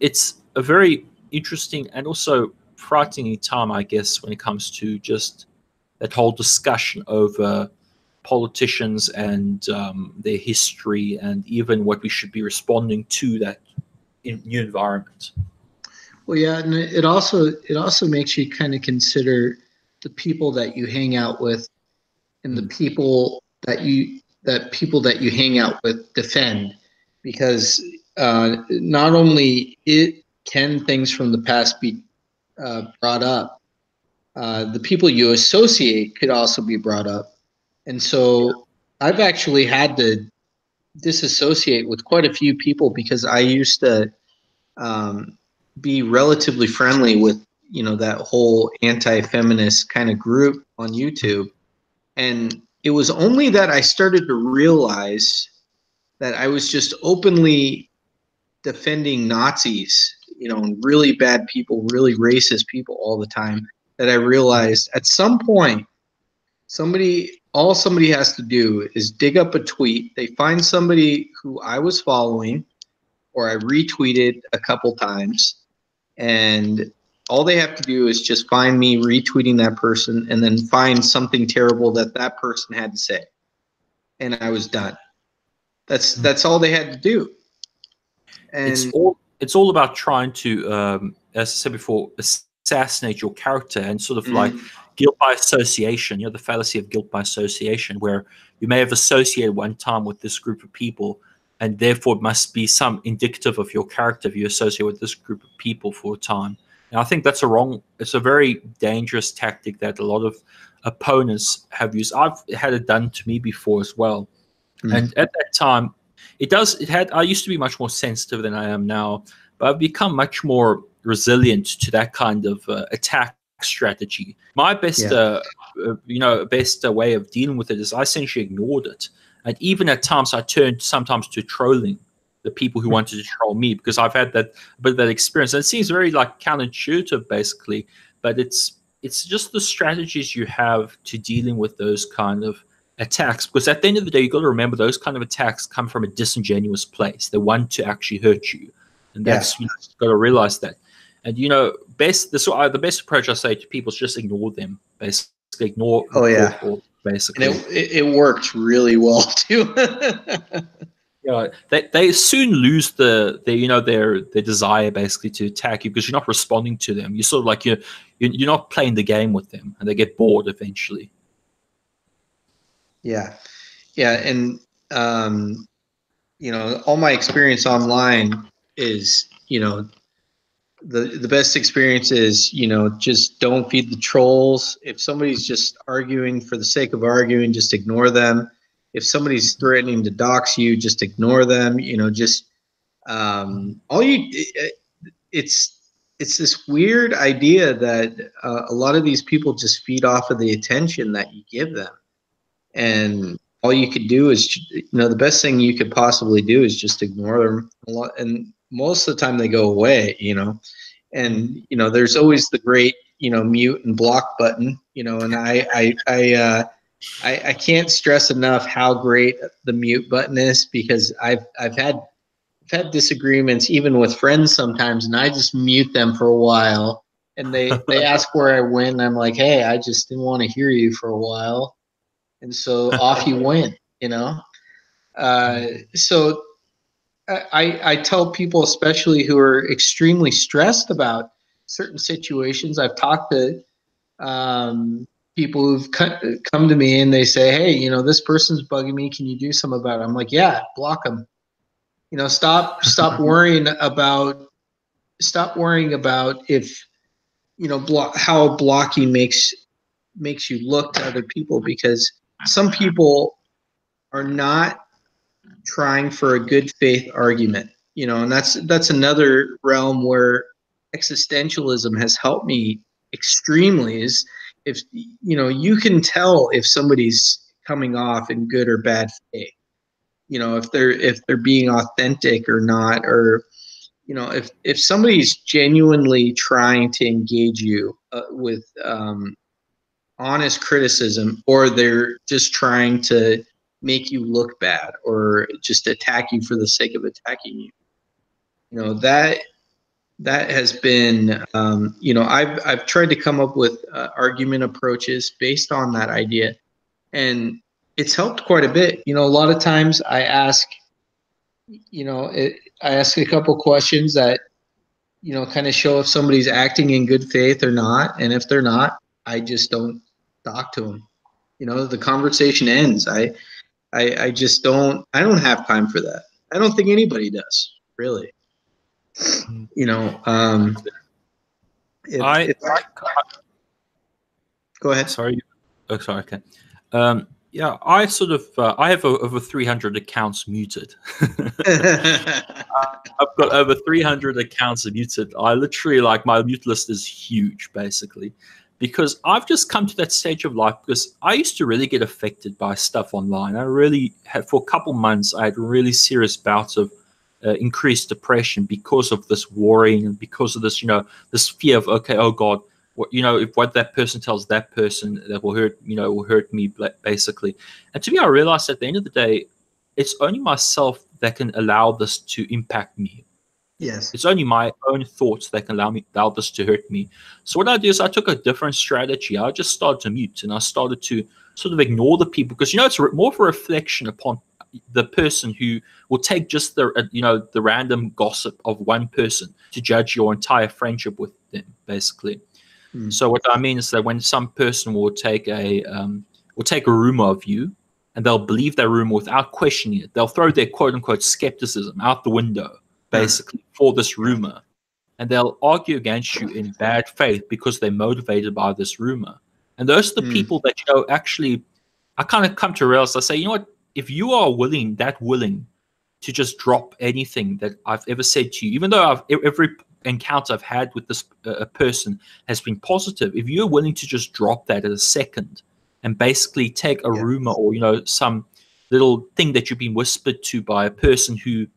Speaker 2: it's a very interesting and also frightening time, I guess, when it comes to just that whole discussion over politicians and their history, and even what we should be responding to that new environment.
Speaker 1: Well, yeah, and it also makes you kind of consider the people that you hang out with, and the
Speaker 2: Mm.
Speaker 1: people that you hang out with defend, because not only can things from the past be brought up, the people you associate could also be brought up, and so I've actually had to disassociate with quite a few people because I used to um, be relatively friendly with that whole anti-feminist kind of group on YouTube, and it was only that I started to realize that I was just openly defending Nazis, and really bad people, really racist people all the time, that I realized at some point all somebody has to do is dig up a tweet. They find somebody who I was following, or I retweeted a couple times, and all they have to do is just find me retweeting that person and then find something terrible that that person had to say. And I was done. That's all they had to do. And
Speaker 2: it's all about trying to, as I said before, assassinate your character and sort of like guilt by association. You know, the fallacy of guilt by association, where you may have associated one time with this group of people, and therefore it must be some indicative of your character if you associate with this group of people for a time. And I think that's it's a very dangerous tactic that a lot of opponents have used. I've had it done to me before as well. And at that time, I used to be much more sensitive than I am now, but I've become much more resilient to that kind of attack strategy. My best, best way of dealing with it is I essentially ignored it. And even at times, I turned sometimes to trolling the people who wanted to troll me, because I've had a bit of that experience. And it seems very like counterintuitive, basically, but it's just the strategies you have to dealing with those kind of attacks, because at the end of the day, you've got to remember those kind of attacks come from a disingenuous place. They want to actually hurt you, and that's you've got to realize that. And the best approach I say to people is just ignore them. Basically, ignore. Basically,
Speaker 1: and it works really well too.
Speaker 2: They soon lose their desire basically to attack you, because you're not responding to them. You're sort of like you're not playing the game with them, and they get bored eventually.
Speaker 1: Yeah. And, all my experience online is, the best experience is, just don't feed the trolls. If somebody's just arguing for the sake of arguing, just ignore them. If somebody's threatening to dox you, just ignore them. It's this weird idea that a lot of these people just feed off of the attention that you give them. And all you could do is, the best thing you could possibly do is just ignore them. And most of the time they go away, and, there's always the great, mute and block button, and I can't stress enough how great the mute button is, because I've had disagreements even with friends sometimes, and I just mute them for a while, and they ask where I went, and I'm like, hey, I just didn't want to hear you for a while. And so off you went, So I tell people, especially who are extremely stressed about certain situations. I've talked to people who've come to me and they say, hey, this person's bugging me. Can you do something about it? I'm like, yeah, block them. Stop worrying about if, how blocking makes you look to other people, because some people are not trying for a good faith argument, and that's another realm where existentialism has helped me extremely. Is if you can tell if somebody's coming off in good or bad faith, if they're being authentic or not, or if somebody's genuinely trying to engage you with honest criticism, or they're just trying to make you look bad or just attack you for the sake of attacking you. That has been, I've tried to come up with argument approaches based on that idea, and it's helped quite a bit. A lot of times I ask a couple questions that, kind of show if somebody's acting in good faith or not. And if they're not, I just don't talk to them. The conversation ends. I don't have time for that. I don't think anybody does, really. Go ahead.
Speaker 2: Sorry. Oh, sorry. Okay. Yeah, I sort of I have over 300 accounts muted. I've got over 300 accounts muted. I literally, like, my mute list is huge, basically, because I've just come to that stage of life, because I used to really get affected by stuff online. I really had, for a couple months, I had really serious bouts of increased depression because of this worrying and because of this, this fear of, okay, oh God, if what that person tells that person, that will hurt me, basically. And to me, I realized at the end of the day, it's only myself that can allow this to impact me.
Speaker 1: Yes.
Speaker 2: It's only my own thoughts that can allow this to hurt me. So what I do is I took a different strategy. I just started to mute, and I started to sort of ignore the people, because it's more of a reflection upon the person who will take just the random gossip of one person to judge your entire friendship with them, basically. So what I mean is that when some person will take a rumor of you, and they'll believe that rumor without questioning it, they'll throw their quote unquote skepticism out the window, basically, for this rumor, and they'll argue against you in bad faith because they're motivated by this rumor. And those are the people that actually, I kind of come to realize. I say, you know what? If you are willing to just drop anything that I've ever said to you, even though every encounter I've had with this person has been positive, if you're willing to just drop that at a second and basically take a rumor or some little thing that you've been whispered to by a person who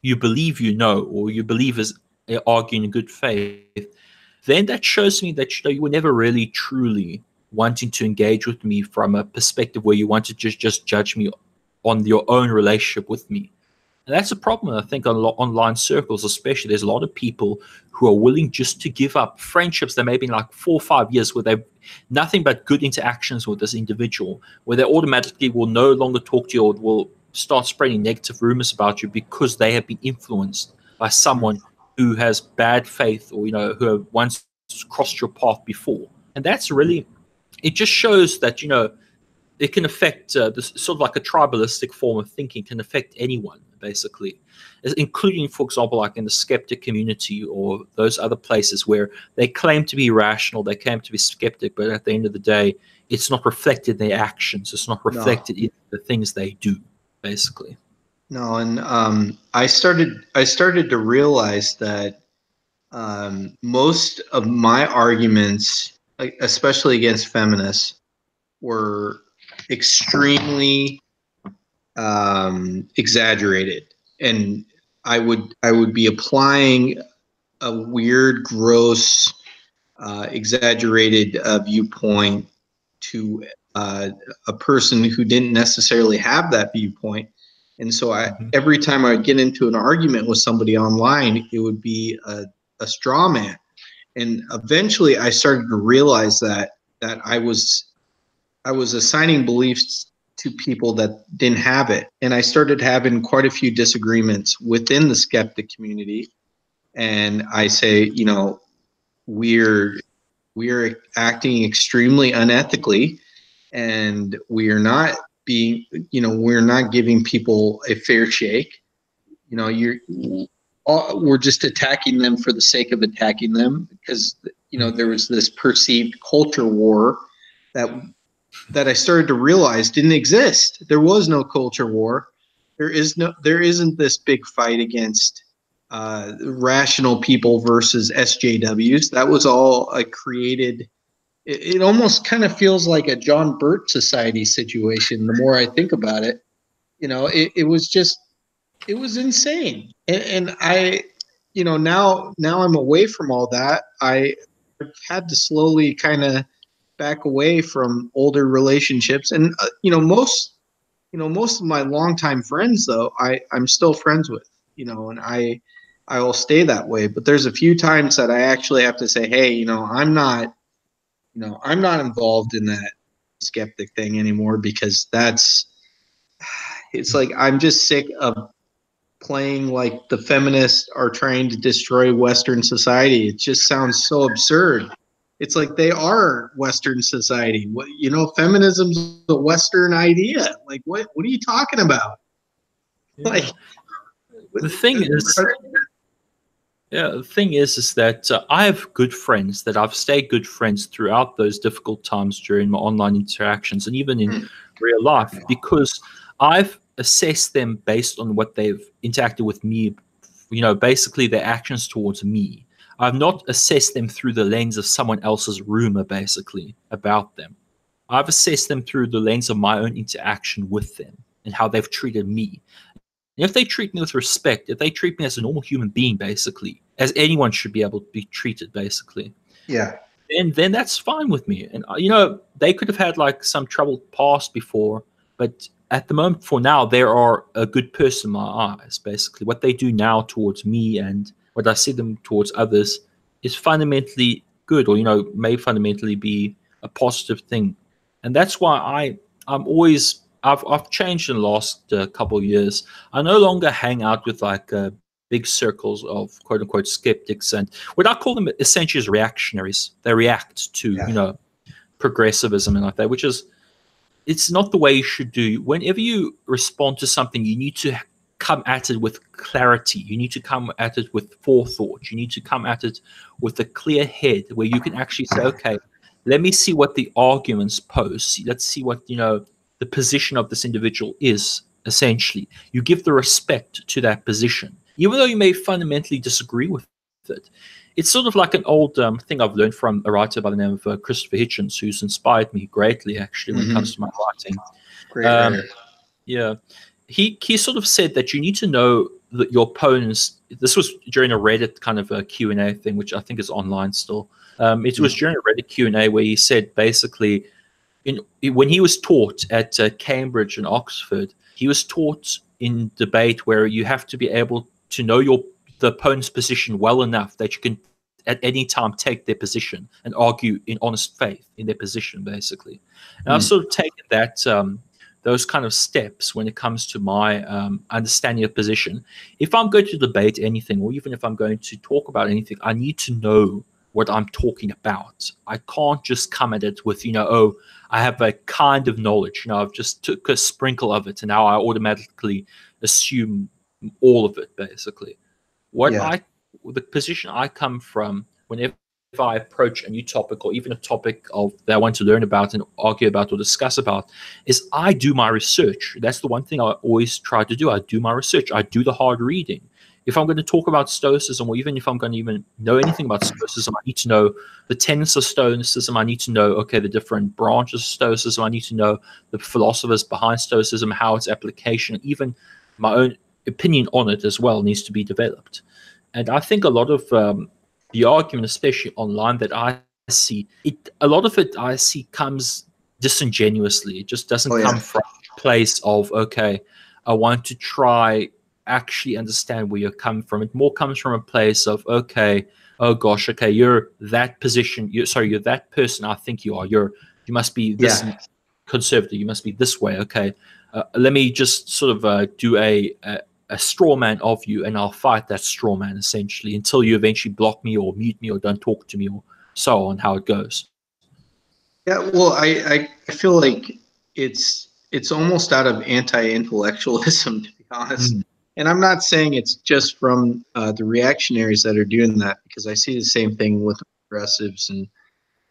Speaker 2: you believe or you believe is arguing in good faith, then that shows me that you were never really truly wanting to engage with me from a perspective where you want to just judge me on your own relationship with me. And that's a problem, I think, on online circles especially. There's a lot of people who are willing just to give up friendships that may have been like 4 or 5 years where they've nothing but good interactions with this individual, where they automatically will no longer talk to you or will start spreading negative rumors about you because they have been influenced by someone who has bad faith or who have once crossed your path before. And that's really, it just shows that it can affect this sort of like a tribalistic form of thinking can affect anyone, basically, including, for example, like in the skeptic community or those other places where they claim to be rational, they claim to be skeptic, but at the end of the day, it's not reflected in their actions. It's not reflected in the things they do, basically.
Speaker 1: No, and I started to realize that most of my arguments, especially against feminists, were extremely exaggerated, and I would be applying a weird, gross, exaggerated viewpoint to a person who didn't necessarily have that viewpoint. And so every time I would get into an argument with somebody online, it would be a straw man. And eventually I started to realize that I was assigning beliefs to people that didn't have it. And I started having quite a few disagreements within the skeptic community. And I say, we're acting extremely unethically, and we are not we're not giving people a fair shake. We're just attacking them for the sake of attacking them because there was this perceived culture war that I started to realize didn't exist. There was no culture war. There isn't this big fight against rational people versus SJWs. That was all created. It almost kind of feels like a John Burt Society situation. The more I think about it, it was insane. And I, now I'm away from all that. I've had to slowly kind of back away from older relationships, and most of my longtime friends, though, I'm still friends with, and I will stay that way. But there's a few times that I actually have to say, hey, I'm not involved in that skeptic thing anymore, because it's like I'm just sick of playing like the feminists are trying to destroy Western society. It just sounds so absurd. It's like they are Western society. Feminism's a Western idea. Like, what are you talking about?
Speaker 2: Yeah.
Speaker 1: Like,
Speaker 2: the thing is that I have good friends that I've stayed good friends throughout those difficult times during my online interactions and even in real life, because I've assessed them based on what they've interacted with me, basically their actions towards me. I've not assessed them through the lens of someone else's rumor, basically, about them. I've assessed them through the lens of my own interaction with them and how they've treated me. And if they treat me with respect, if they treat me as a normal human being, basically, as anyone should be able to be treated, basically, then that's fine with me. And they could have had like some troubled past before, but at the moment, for now, they are a good person in my eyes. Basically, what they do now towards me and what I see them towards others is fundamentally good, or may fundamentally be a positive thing. And that's why I've changed in the last couple of years. I no longer hang out with like big circles of quote unquote skeptics, and what I call them essentially is reactionaries. They react to progressivism and like that, which is, it's not the way you should do. Whenever you respond to something, you need to come at it with clarity. You need to come at it with forethought. You need to come at it with a clear head where you can actually say, okay, let me see what the arguments pose. Let's see what, the position of this individual is, essentially. You give the respect to that position, even though you may fundamentally disagree with it. It's sort of like an old thing I've learned from a writer by the name of Christopher Hitchens, who's inspired me greatly, actually, when it comes to my writing.
Speaker 1: Great writer.
Speaker 2: Yeah. He sort of said that you need to know that your opponents, this was during a Reddit kind of a Q&A thing, which I think is online still. It was during a Reddit Q&A where he said basically, when he was taught at Cambridge and Oxford, he was taught in debate where you have to be able to know the opponent's position well enough that you can at any time take their position and argue in honest faith in their position, basically. And I've sort of taken that those kind of steps when it comes to my understanding of position. If I'm going to debate anything, or even if I'm going to talk about anything, I need to know what I'm talking about. I can't just come at it with, oh, I have a kind of knowledge. I've just took a sprinkle of it, and now I automatically assume all of it, basically. The position I come from whenever I approach a new topic, or even a topic that I want to learn about and argue about or discuss about, is I do my research. That's the one thing I always try to do. I do my research. I do the hard reading. If I'm going to talk about Stoicism, or even if I'm going to even know anything about Stoicism, I need to know the tenets of Stoicism. I need to know, okay, the different branches of Stoicism. I need to know the philosophers behind Stoicism, how its application, even my own opinion on it as well, needs to be developed. And I think a lot of the argument, especially online, that I see, a lot of it I see comes disingenuously. It just doesn't come from a place of, okay, I want to try actually understand where you're coming from. It more comes from a place of, okay, oh gosh, okay, you're that position. You're that person I think you are. You must be this conservative. You must be this way. Okay, let me just sort of do a straw man of you, and I'll fight that straw man essentially until you eventually block me or mute me or don't talk to me, or so on, how it goes.
Speaker 1: Yeah, well, I feel like it's almost out of anti-intellectualism, to be honest. And I'm not saying it's just from the reactionaries that are doing that, because I see the same thing with progressives and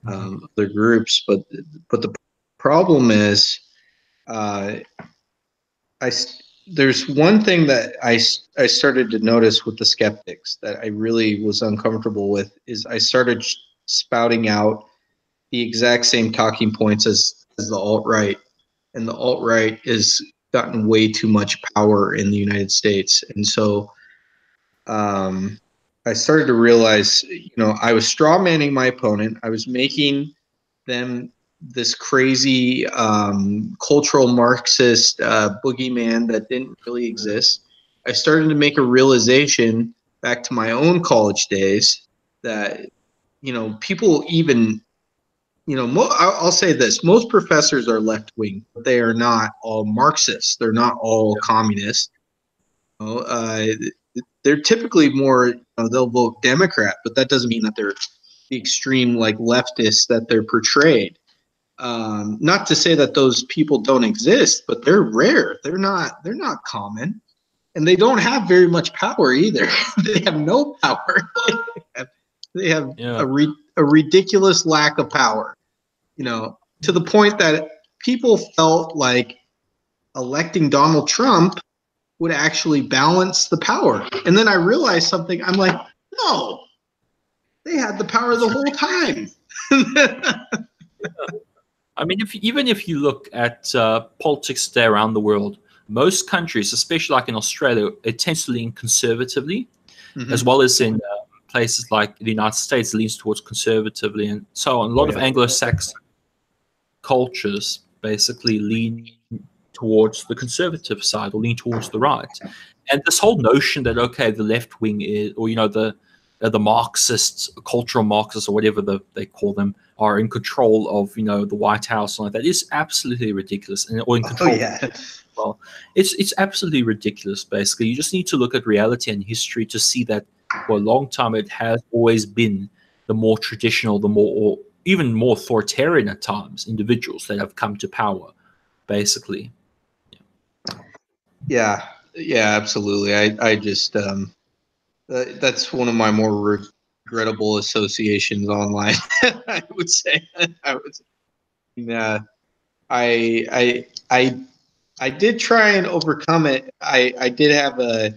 Speaker 1: other groups. But the problem is, there's one thing that I started to notice with the skeptics that I really was uncomfortable with, is I started spouting out the exact same talking points as the alt-right. And the alt-right has gotten way too much power in the United States. And so I started to realize, I was straw manning my opponent. I was making them this crazy cultural Marxist boogeyman that didn't really exist. I started to make a realization back to my own college days that, people even, I'll say this: most professors are left wing, but they are not all Marxists. They're not all communists. They're typically more, they'll vote Democrat, but that doesn't mean that they're the extreme like leftists that they're portrayed. Not to say that those people don't exist, but they're rare. They're not common, and they don't have very much power either. They have no power. They have a ridiculous lack of power, to the point that people felt like electing Donald Trump would actually balance the power. And then I realized something. I'm like, no, they had the power the whole time.
Speaker 2: I mean, even if you look at politics there around the world, most countries, especially like in Australia, it tends to lean conservatively, as well as in places like the United States, leans towards conservatively, and so on. A lot of Anglo-Saxon cultures basically lean towards the conservative side or lean towards the right. And this whole notion that, okay, the left wing is, or, the Marxists, cultural Marxists, or whatever they call them, are in control of, the White House and like that is absolutely ridiculous. Or in control.
Speaker 1: Oh, yeah.
Speaker 2: Well, it's absolutely ridiculous. Basically, you just need to look at reality and history to see that for a long time it has always been the more traditional, or even more authoritarian at times individuals that have come to power, basically.
Speaker 1: Yeah, absolutely. I just that's one of my more regrettable associations online. I would say. Yeah, I did try and overcome it. I did have a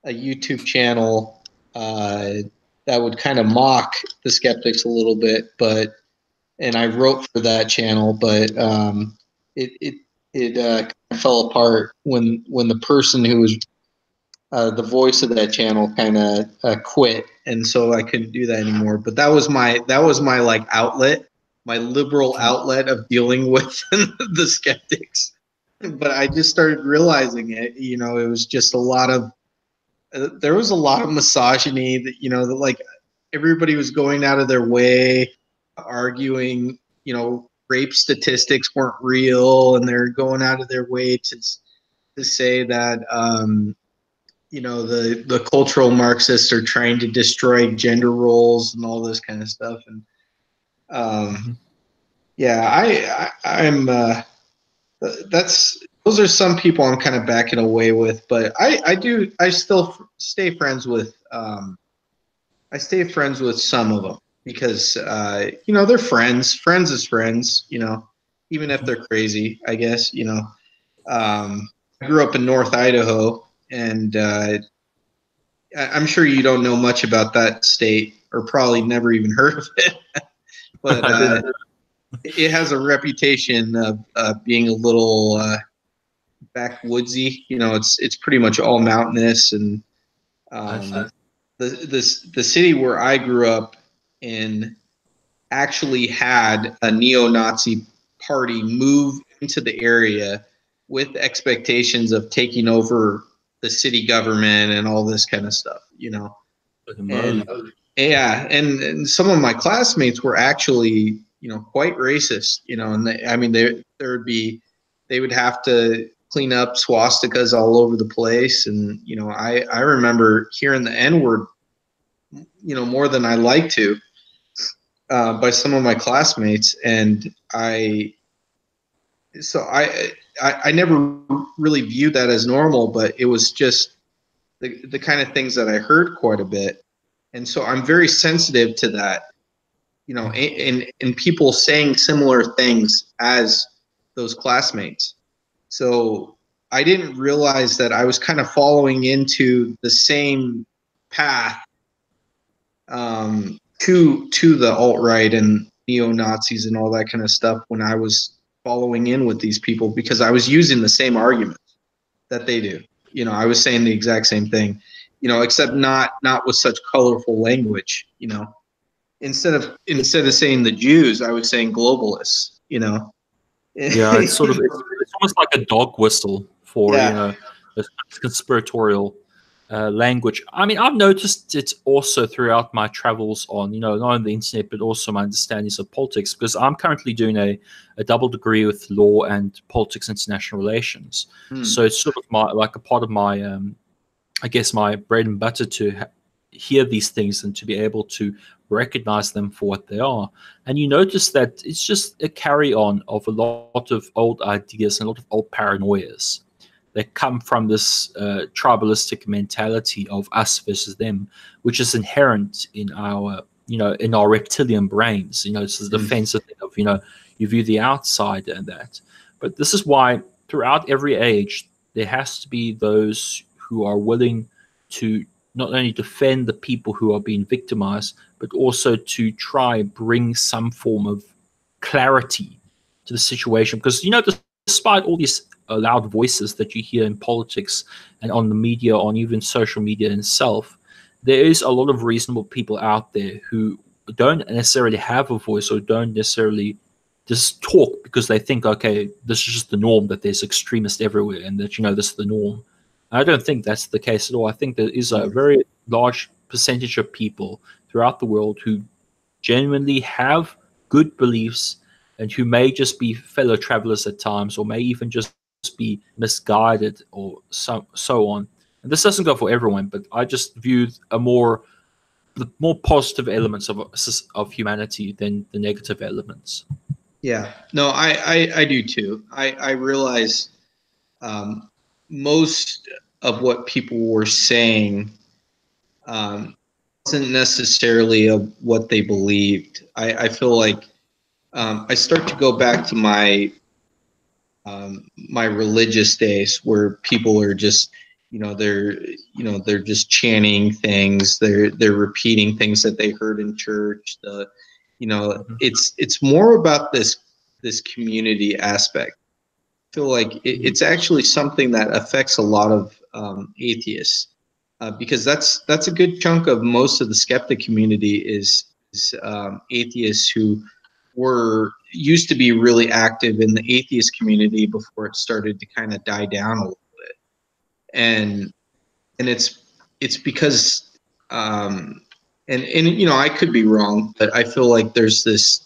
Speaker 1: YouTube channel that would kind of mock the skeptics a little bit, and I wrote for that channel, but it kind of fell apart when the person who was the voice of that channel kind of quit, and so I couldn't do that anymore. But that was my like outlet, my liberal outlet of dealing with the skeptics. But I just started realizing it. It was just there was a lot of misogyny that that like everybody was going out of their way arguing rape statistics weren't real, and they're going out of their way to say that the cultural Marxists are trying to destroy gender roles and all this kind of stuff. And I'm those are some people I'm kind of backing away with, but I still stay friends with some of them because they're friends is friends, even if they're crazy, I guess. I grew up in North Idaho, and I'm sure you don't know much about that state, or probably never even heard of it. But it has a reputation of being a little backwoodsy. It's pretty much all mountainous, and the city where I grew up in actually had a neo-Nazi party move into the area with expectations of taking over the city government and all this kind of stuff, And and some of my classmates were actually, quite racist, and they would have to clean up swastikas all over the place. And, I remember hearing the N-word, more than I like to, by some of my classmates. And I never really viewed that as normal, but it was just the kind of things that I heard quite a bit. And so I'm very sensitive to that, and people saying similar things as those classmates. So I didn't realize that I was kind of following into the same path to the alt-right and neo-Nazis and all that kind of stuff when I was following in with these people, because I was using the same arguments that they do. I was saying the exact same thing, except not with such colorful language. Instead of saying the Jews, I was saying globalists.
Speaker 2: Yeah, it's sort of it's almost like a dog whistle for a conspiratorial language. I mean, I've noticed it also throughout my travels on, not on the internet, but also my understandings of politics, because I'm currently doing a double degree with law and politics international relations. So it's sort of like a part of my, I guess, my bread and butter to hear these things and to be able to recognize them for what they are. And you notice that it's just a carry on of a lot of old ideas and a lot of old paranoias that come from this tribalistic mentality of us versus them, which is inherent in our, in our reptilian brains. It's the defensive thing of, you view the outside and that. But this is why throughout every age, there has to be those who are willing to not only defend the people who are being victimized, but also to try and bring some form of clarity to the situation. Because, despite all these loud voices that you hear in politics and on the media, on even social media itself, there is a lot of reasonable people out there who don't necessarily have a voice or don't necessarily just talk because they think, okay, this is just the norm, that there's extremists everywhere, and that, this is the norm. I don't think that's the case at all. I think there is a very large percentage of people throughout the world who genuinely have good beliefs and who may just be fellow travelers at times, or may even just be misguided, or so on. And this doesn't go for everyone, but I just view the more positive elements of humanity than the negative elements.
Speaker 1: Yeah, no, I do too. I realize most of what people were saying wasn't necessarily of what they believed. I feel like I start to go back to my my religious days, where people are just, they're just chanting things, they're repeating things that they heard in church. It's more about this community aspect. I feel like it's actually something that affects a lot of atheists, because that's a good chunk of most of the skeptic community is atheists who used to be really active in the atheist community before it started to kind of die down a little bit, and it's because and I could be wrong, but I feel like there's this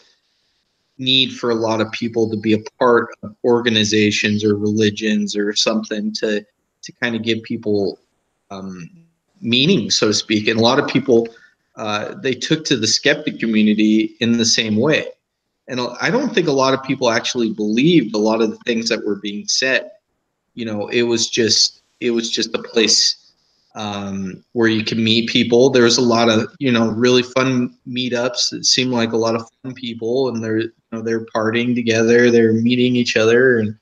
Speaker 1: need for a lot of people to be a part of organizations or religions or something to kind of give people meaning, so to speak. And a lot of people they took to the skeptic community in the same way. And I don't think a lot of people actually believed a lot of the things that were being said. It was just a place where you can meet people. There was a lot of really fun meetups. It seemed like a lot of fun people, and they're partying together, they're meeting each other, and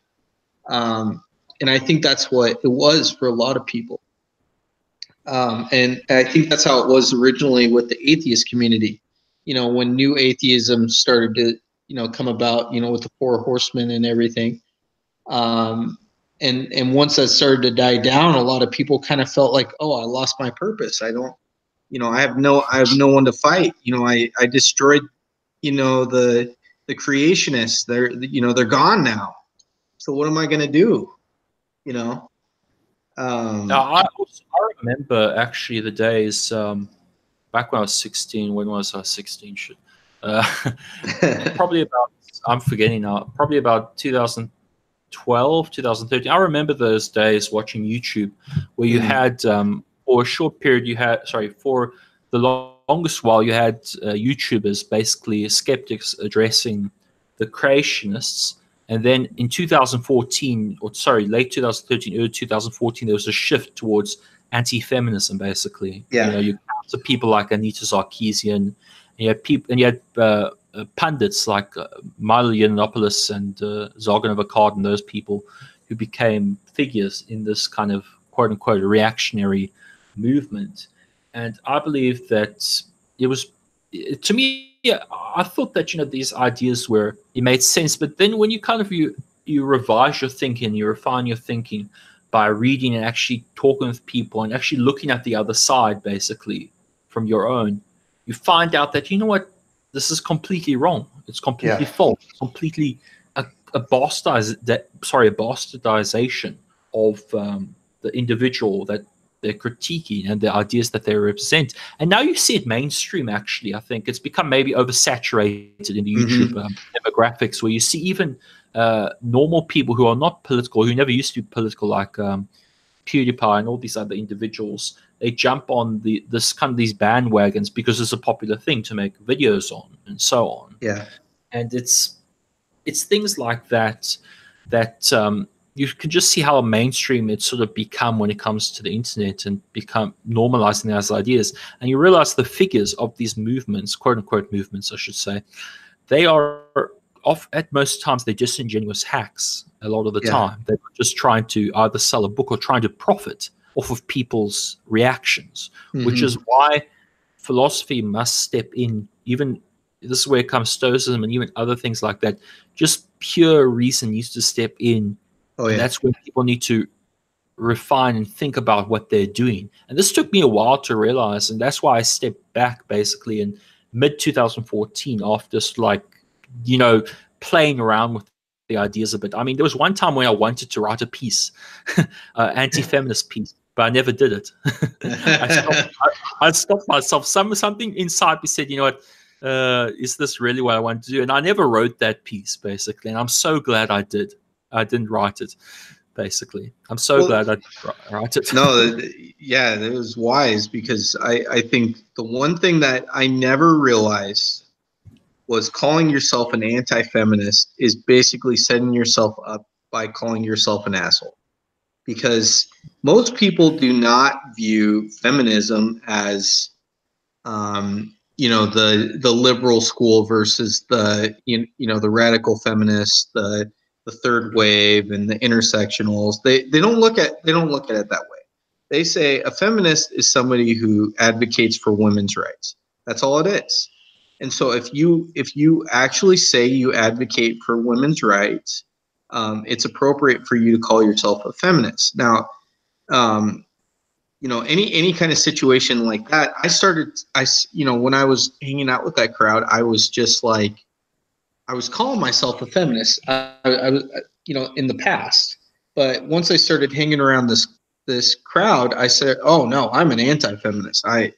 Speaker 1: I think that's what it was for a lot of people. And I think that's how it was originally with the atheist community. When new atheism started to come about, with the Four Horsemen and everything. And once that started to die down, a lot of people kind of felt like, oh, I lost my purpose. I don't, I have no one to fight. I destroyed, the creationists. They're gone now. So what am I going to do?
Speaker 2: I remember actually the days back when I was 16. When was I 16? Probably about, I'm forgetting now, probably about 2012, 2013. I remember those days watching YouTube where you had, for a short period, for the longest while, you had YouTubers, basically skeptics, addressing the creationists. And then in 2014, late 2013, early 2014, there was a shift towards anti-feminism, basically.
Speaker 1: Yeah.
Speaker 2: You to people like Anita Sarkeesian, and you had pundits like Milo Yiannopoulos and Zargan Avocado, and those people who became figures in this kind of quote-unquote reactionary movement. And I believe that to me, I thought that, these ideas it made sense. But then when you kind of, you revise your thinking, you refine your thinking by reading and actually talking with people and actually looking at the other side, basically, from your own, you find out that, this is completely wrong. It's completely false. It's completely a bastardization of the individual that they're critiquing and the ideas that they represent. And now you see it mainstream, actually. I think it's become maybe oversaturated in the YouTube demographics, where you see even normal people who are not political, who never used to be political, like PewDiePie and all these other individuals. They jump on these bandwagons because it's a popular thing to make videos on, and so on.
Speaker 1: Yeah.
Speaker 2: And it's things like that you can just see how mainstream it's sort of become when it comes to the internet, and become normalizing those ideas. And you realize the figures of these movements, quote unquote movements, I should say, they are at most times they're disingenuous hacks. A lot of the time, they're just trying to either sell a book or trying to profit off of people's reactions, which is why philosophy must step in. Even this is where it comes Stoicism and even other things like that. Just pure reason needs to step in. And that's when people need to refine and think about what they're doing. And this took me a while to realize, and that's why I stepped back basically in mid 2014 after playing around with the ideas a bit. I mean, there was one time when I wanted to write a piece, anti-feminist piece, but I never did it. I stopped myself. Something inside me said, you know what, is this really what I want to do? And I never wrote that piece, basically. And I'm so glad I did. I didn't write it, basically. I'm so glad I didn't write it.
Speaker 1: No, yeah, it was wise, because I think the one thing that I never realized was calling yourself an anti-feminist is basically setting yourself up by calling yourself an asshole. Because most people do not view feminism as, the liberal school versus the the radical feminists, the third wave and the intersectionals. They don't look at it that way. They say a feminist is somebody who advocates for women's rights. That's all it is. And so if you actually say you advocate for women's rights, it's appropriate for you to call yourself a feminist. Now, any kind of situation like that, when I was hanging out with that crowd, I was just like, I was calling myself a feminist. I was, in the past, but once I started hanging around this crowd, I said, "Oh no, I'm an anti-feminist. I'm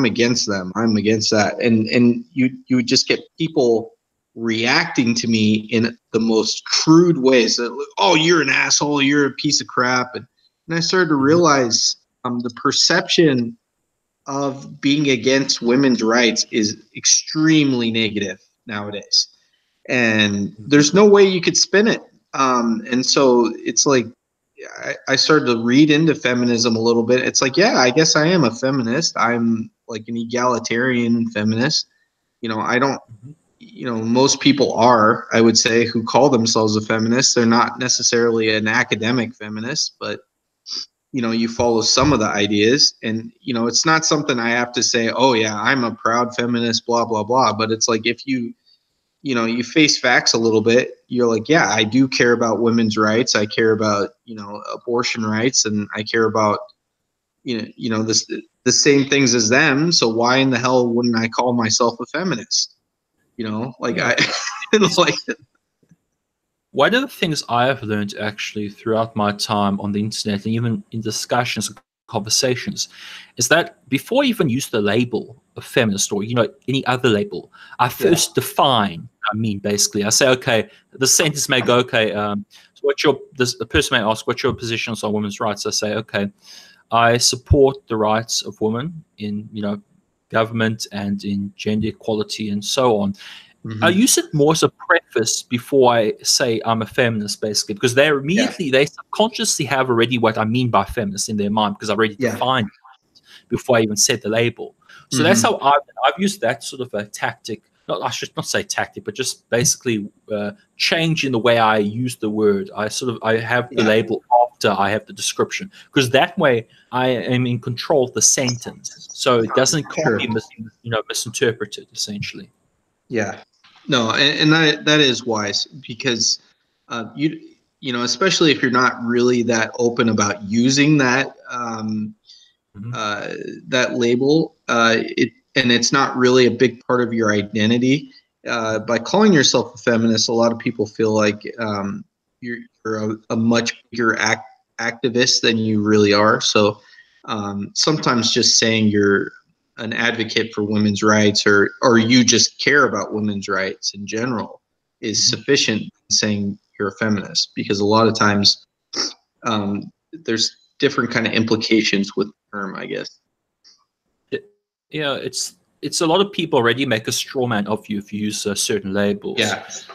Speaker 1: against them. I'm against that." And you would just get people reacting to me in the most crude ways. Oh, you're an asshole. You're a piece of crap. And I started to realize the perception of being against women's rights is extremely negative nowadays. And there's no way you could spin it. And so it's like, I started to read into feminism a little bit. It's like, yeah, I guess I am a feminist. I'm like an egalitarian feminist. I don't, most people are, I would say, who call themselves a feminist. They're not necessarily an academic feminist, but you follow some of the ideas, and it's not something I have to say, oh yeah, I'm a proud feminist, blah blah blah. But it's like, if you face facts a little bit, you're like, yeah, I do care about women's rights. I care about abortion rights, and I care about the same things as them. So why in the hell wouldn't I call myself a feminist? Yeah. Like
Speaker 2: One of the things I have learned actually throughout my time on the internet, and even in discussions and conversations, is that before I even use the label of feminist, or any other label, I first define. Basically, I say, okay, the sentence may go, okay. So the person may ask, what's your positions on women's rights? I say, okay, I support the rights of women in government and in gender equality and so on. Mm-hmm. I use it more as a preface before I say I'm a feminist, basically, because they subconsciously have already what I mean by feminist in their mind, because I already defined it before I even said the label. So that's how I've used that sort of a tactic. I should not say tactic, but just basically change in the way I use the word. I have the label after I have the description, because that way I am in control of the sentence, so it doesn't be misinterpreted, essentially.
Speaker 1: Yeah. No, and that is wise, because especially if you're not really that open about using that that label, it's not really a big part of your identity. By calling yourself a feminist, a lot of people feel like you're a much bigger activist than you really are. So sometimes just saying you're an advocate for women's rights, or you just care about women's rights in general, is sufficient in saying you're a feminist, because a lot of times there's different kind of implications with the term, I guess.
Speaker 2: Yeah, it's a lot of people already make a straw man of you if you use certain labels.
Speaker 1: Yeah.
Speaker 2: So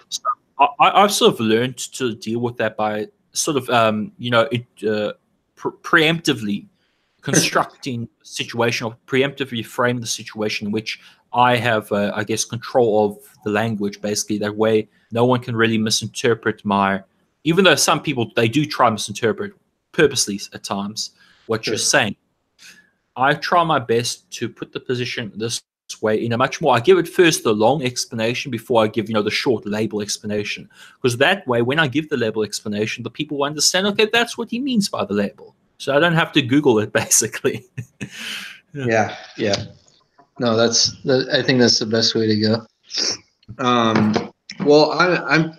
Speaker 2: I've sort of learned to deal with that by sort of preemptively constructing a situation, or preemptively frame the situation in which I have, I guess, control of the language, basically. That way no one can really misinterpret even though some people, they do try and misinterpret purposely at times what you're saying. I try my best to put the position this way in a much more, I give it first the long explanation before I give, the short label explanation. Because that way, when I give the label explanation, the people will understand, okay, that's what he means by the label. So I don't have to Google it, basically.
Speaker 1: Yeah. No, I think that's the best way to go. Well,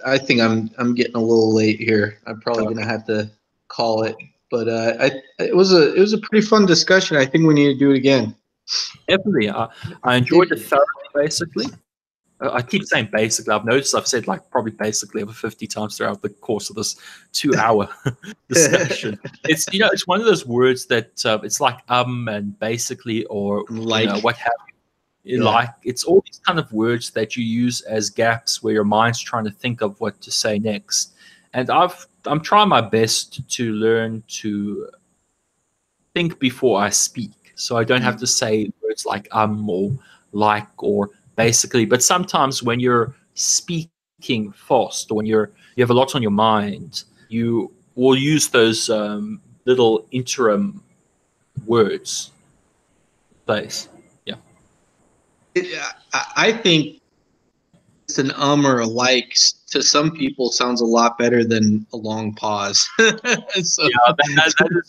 Speaker 1: I think I'm getting a little late here. I'm probably gonna have to call it. But it was a pretty fun discussion. I think we need to do it again.
Speaker 2: Definitely. I enjoyed it thoroughly, basically. I keep saying basically. I've noticed I've said like probably basically over 50 times throughout the course of this 2 hour discussion. It's it's one of those words that it's like and basically or
Speaker 1: Like,
Speaker 2: what have you.
Speaker 1: yeah.
Speaker 2: Like it's all these kind of words that you use as gaps where your mind's trying to think of what to say next. And I'm trying my best to learn to think before I speak, so I don't have to say words like or like or basically. But sometimes when you're speaking fast or when you have a lot on your mind, you will use those little interim words. Place, yeah.
Speaker 1: I think it's an or a like to some people sounds a lot better than a long pause. So,
Speaker 2: Yeah, that is true.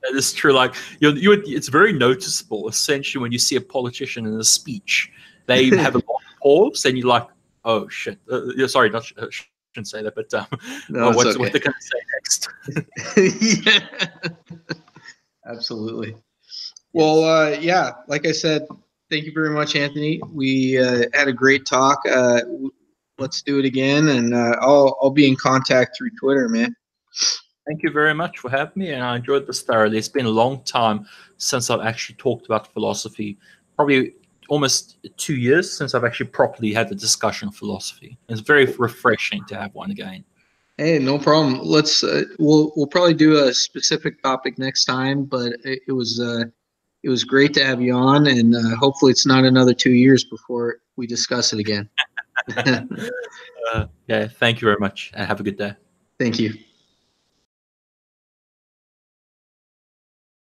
Speaker 2: That is true. Like it's very noticeable. Essentially, when you see a politician in a speech, they have a long pause, and you're like, "Oh shit!" Sorry, not shouldn't say that, but
Speaker 1: no, it's
Speaker 2: what
Speaker 1: okay.
Speaker 2: they're going to say next?
Speaker 1: Yeah, absolutely.
Speaker 2: Yes.
Speaker 1: Well, yeah, like I said, thank you very much, Anthony. We had a great talk. Let's do it again, and I'll be in contact through Twitter, man.
Speaker 2: Thank you very much for having me, and I enjoyed this thoroughly. It's been a long time since I've actually talked about philosophy. Probably almost 2 years since I've actually properly had a discussion of philosophy. It's very refreshing to have one again.
Speaker 1: Hey, no problem. Let's we'll probably do a specific topic next time, but it was great to have you on, and hopefully it's not another 2 years before we discuss it again.
Speaker 2: Yeah, thank you very much, and have a good day.
Speaker 1: Thank you.